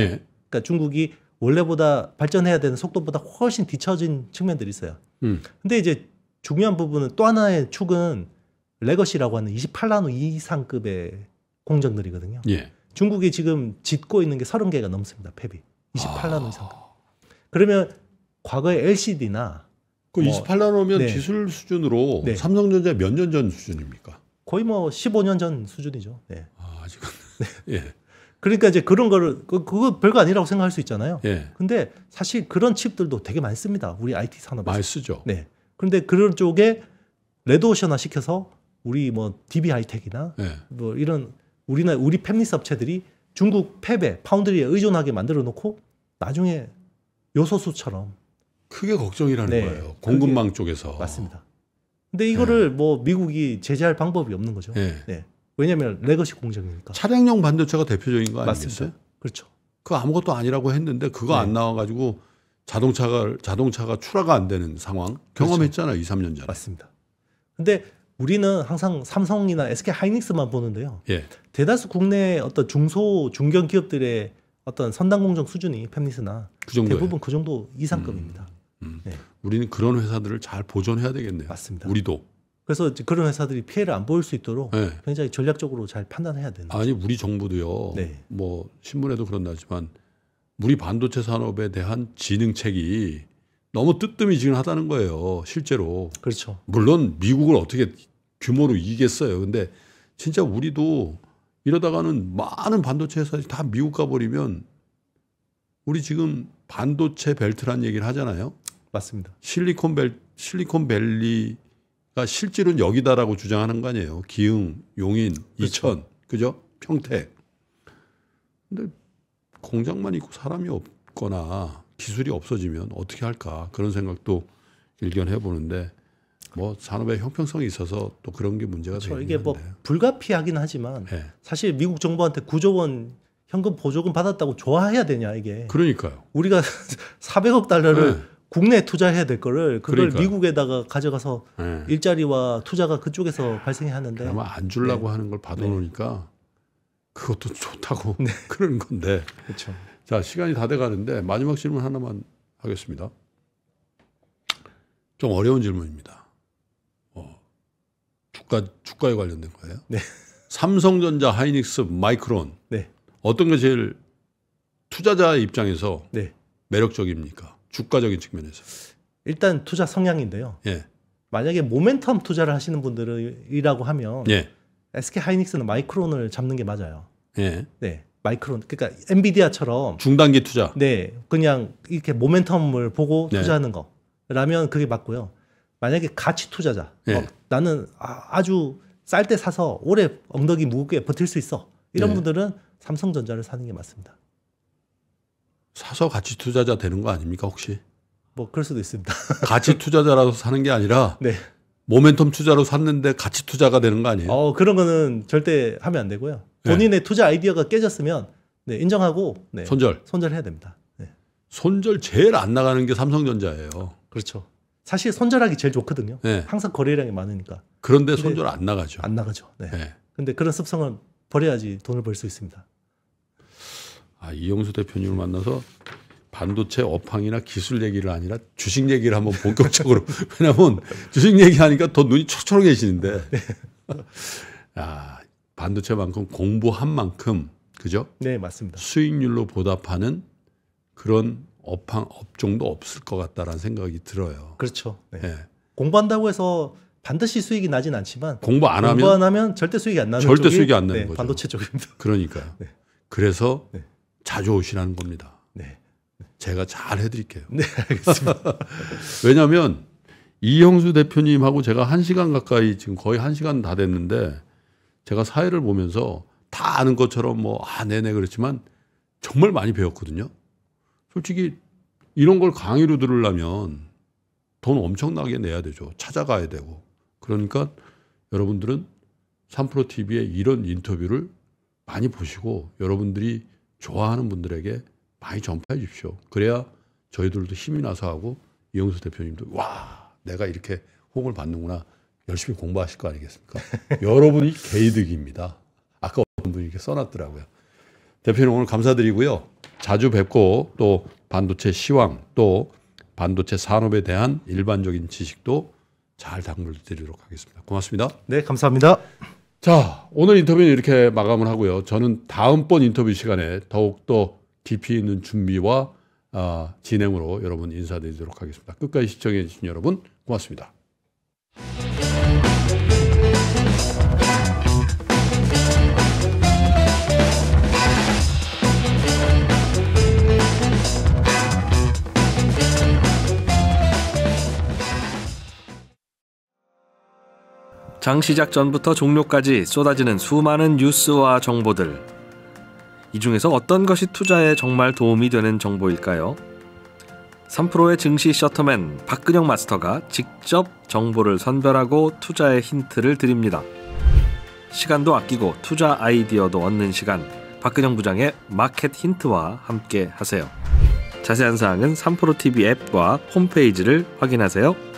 그러니까 중국이 원래보다 발전해야 되는 속도보다 훨씬 뒤처진 측면들이 있어요. 근데 이제 중요한 부분은 또 하나의 축은 레거시라고 하는 28나노 이상급의 공정들이거든요. 중국이 지금 짓고 있는 게 30개가 넘습니다. 팹이. 28나노 이상급. 그러면 과거에 LCD나 그 28나노면 네. 기술 수준으로 네. 삼성전자 몇 년 전 수준입니까? 거의 뭐 15년 전 수준이죠. 네. 아직은. 예. 그러니까 이제 그런 거를 그거 별거 아니라고 생각할 수 있잖아요. 예. 근데 사실 그런 칩들도 되게 많이 씁니다. 우리 IT 산업에서. 많이 쓰죠. 네. 그런데 그런 쪽에 레드오션화 시켜서 우리 뭐 DB 하이텍이나 뭐 이런 우리 팹리스 업체들이 중국 팹에 파운드리에 의존하게 만들어 놓고 나중에 요소수처럼 크게 걱정이라는 거예요. 공급망 쪽에서. 맞습니다. 근데 이거를 뭐 미국이 제재할 방법이 없는 거죠. 네. 왜냐하면 레거시 공정이니까. 차량용 반도체가 대표적인 거 아니겠어요? 맞습니다. 그렇죠. 그거 아무것도 아니라고 했는데 그거 안 나와가지고 자동차가 출하가 안 되는 상황 경험했잖아요. 2, 3년 전에. 맞습니다. 근데 우리는 항상 삼성이나 SK 하이닉스만 보는데요. 대다수 국내 어떤 중견 기업들의 어떤 선단 공정 수준이 팹리스나 대부분 그 정도 이상급입니다. 네. 우리는 그런 회사들을 잘 보존해야 되겠네요. 맞습니다. 우리도. 그래서 그런 회사들이 피해를 안 보일 수 있도록 굉장히 전략적으로 잘 판단해야 되는. 아니 우리 정부도요. 뭐 신문에도 그런다지만 우리 반도체 산업에 대한 진흥책이 너무 뜨뜨미지근하다는 거예요. 실제로. 그렇죠. 물론 미국을 어떻게 규모로 이기겠어요. 근데 진짜 우리도 이러다가는 많은 반도체 회사들이 다 미국 가버리면 우리 지금 반도체 벨트란 얘기를 하잖아요. 맞습니다. 실리콘밸리가 실제로는 여기다라고 주장하는 거 아니에요. 기흥, 용인, 이천, 그죠? 평택. 근데 공장만 있고 사람이 없거나 기술이 없어지면 어떻게 할까 그런 생각도 일견해 보는데 뭐 산업의 형평성이 있어서 또 그런 게 문제가 되는 이게 뭐 불가피하긴 하지만 사실 미국 정부한테 9조 원 현금 보조금 받았다고 좋아해야 되냐 이게. 그러니까요. 우리가 400억 달러를 국내에 투자해야 될 거를 그걸 미국에다가 가져가서 일자리와 투자가 그쪽에서 발생해야 하는데. 아마 안 주려고 하는 걸 받아놓으니까 그것도 좋다고 그러는 건데. 그렇죠. 자, 시간이 다 돼가는데 마지막 질문 하나만 하겠습니다. 좀 어려운 질문입니다. 주가에 관련된 거예요. 삼성전자, 하이닉스, 마이크론 어떤 게 제일 투자자 입장에서 매력적입니까? 주가적인 측면에서. 일단 투자 성향인데요. 만약에 모멘텀 투자를 하시는 분들이라고 하면 SK 하이닉스는 마이크론을 잡는 게 맞아요. 마이크론, 그러니까 엔비디아처럼 중단기 투자. 그냥 이렇게 모멘텀을 보고 투자하는 거라면 그게 맞고요. 만약에 가치 투자자, 나는 아주 쌀 때 사서 오래 엉덩이 무겁게 버틸 수 있어. 이런 분들은 삼성전자를 사는 게 맞습니다. 사서 가치 투자자 되는 거 아닙니까 혹시? 뭐 그럴 수도 있습니다. 가치 투자자라서 사는 게 아니라 모멘텀 투자로 샀는데 가치 투자가 되는 거 아니에요? 그런 거는 절대 하면 안 되고요. 본인의 투자 아이디어가 깨졌으면 인정하고 손절해야 됩니다. 손절 제일 안 나가는 게 삼성전자예요. 그렇죠. 사실 손절하기 제일 좋거든요. 네. 항상 거래량이 많으니까. 그런데 손절 안 나가죠. 안 나가죠. 네. 네. 근데 그런 습성은 버려야지 돈을 벌 수 있습니다. 아, 이영수 대표님을 만나서 반도체 업황이나 기술 얘기를 아니라 주식 얘기를 한번 본격적으로 왜냐하면 주식 얘기하니까 더 눈이 촉촉해지는데 아, 반도체만큼 공부한 만큼 그죠? 네, 맞습니다. 수익률로 보답하는 그런 업종도 없을 것 같다라는 생각이 들어요. 그렇죠. 네. 네. 공부한다고 해서 반드시 수익이 나진 않지만 공부 안 하면 절대 수익이 안 나는 절대 쪽이 수익이 안 나는 거죠. 반도체 쪽입니다. 그러니까요. 네. 그래서 네. 자주 오시라는 겁니다. 네. 제가 잘 해드릴게요. 네, 알겠습니다. 왜냐하면 이형수 대표님하고 제가 1시간 가까이 지금 거의 1시간 다 됐는데 제가 사회를 보면서 다 아는 것처럼 네네 그렇지만 정말 많이 배웠거든요. 솔직히 이런 걸 강의로 들으려면 돈 엄청나게 내야 되죠. 찾아가야 되고. 그러니까 여러분들은 3프로TV의 이런 인터뷰를 많이 보시고 여러분들이 좋아하는 분들에게 많이 전파해 주십시오. 그래야 저희들도 힘이 나서 하고 이영수 대표님도 와 내가 이렇게 호응을 받는구나 열심히 공부하실 거 아니겠습니까? 여러분이 개이득입니다. 아까 어떤 분이 이렇게 써놨더라고요. 대표님 오늘 감사드리고요. 자주 뵙고 또 반도체 시황 또 반도체 산업에 대한 일반적인 지식도 잘 당부드리도록 하겠습니다. 고맙습니다. 네, 감사합니다. 자, 오늘 인터뷰는 이렇게 마감을 하고요. 저는 다음번 인터뷰 시간에 더욱더 깊이 있는 준비와 진행으로 여러분 인사드리도록 하겠습니다. 끝까지 시청해 주신 여러분 고맙습니다. 장 시작 전부터 종료까지 쏟아지는 수많은 뉴스와 정보들. 이 중에서 어떤 것이 투자에 정말 도움이 되는 정보일까요? 3프로의 증시 셔터맨 박근영 마스터가 직접 정보를 선별하고 투자의 힌트를 드립니다. 시간도 아끼고 투자 아이디어도 얻는 시간, 박근영 부장의 마켓 힌트와 함께 하세요. 자세한 사항은 3프로TV 앱과 홈페이지를 확인하세요.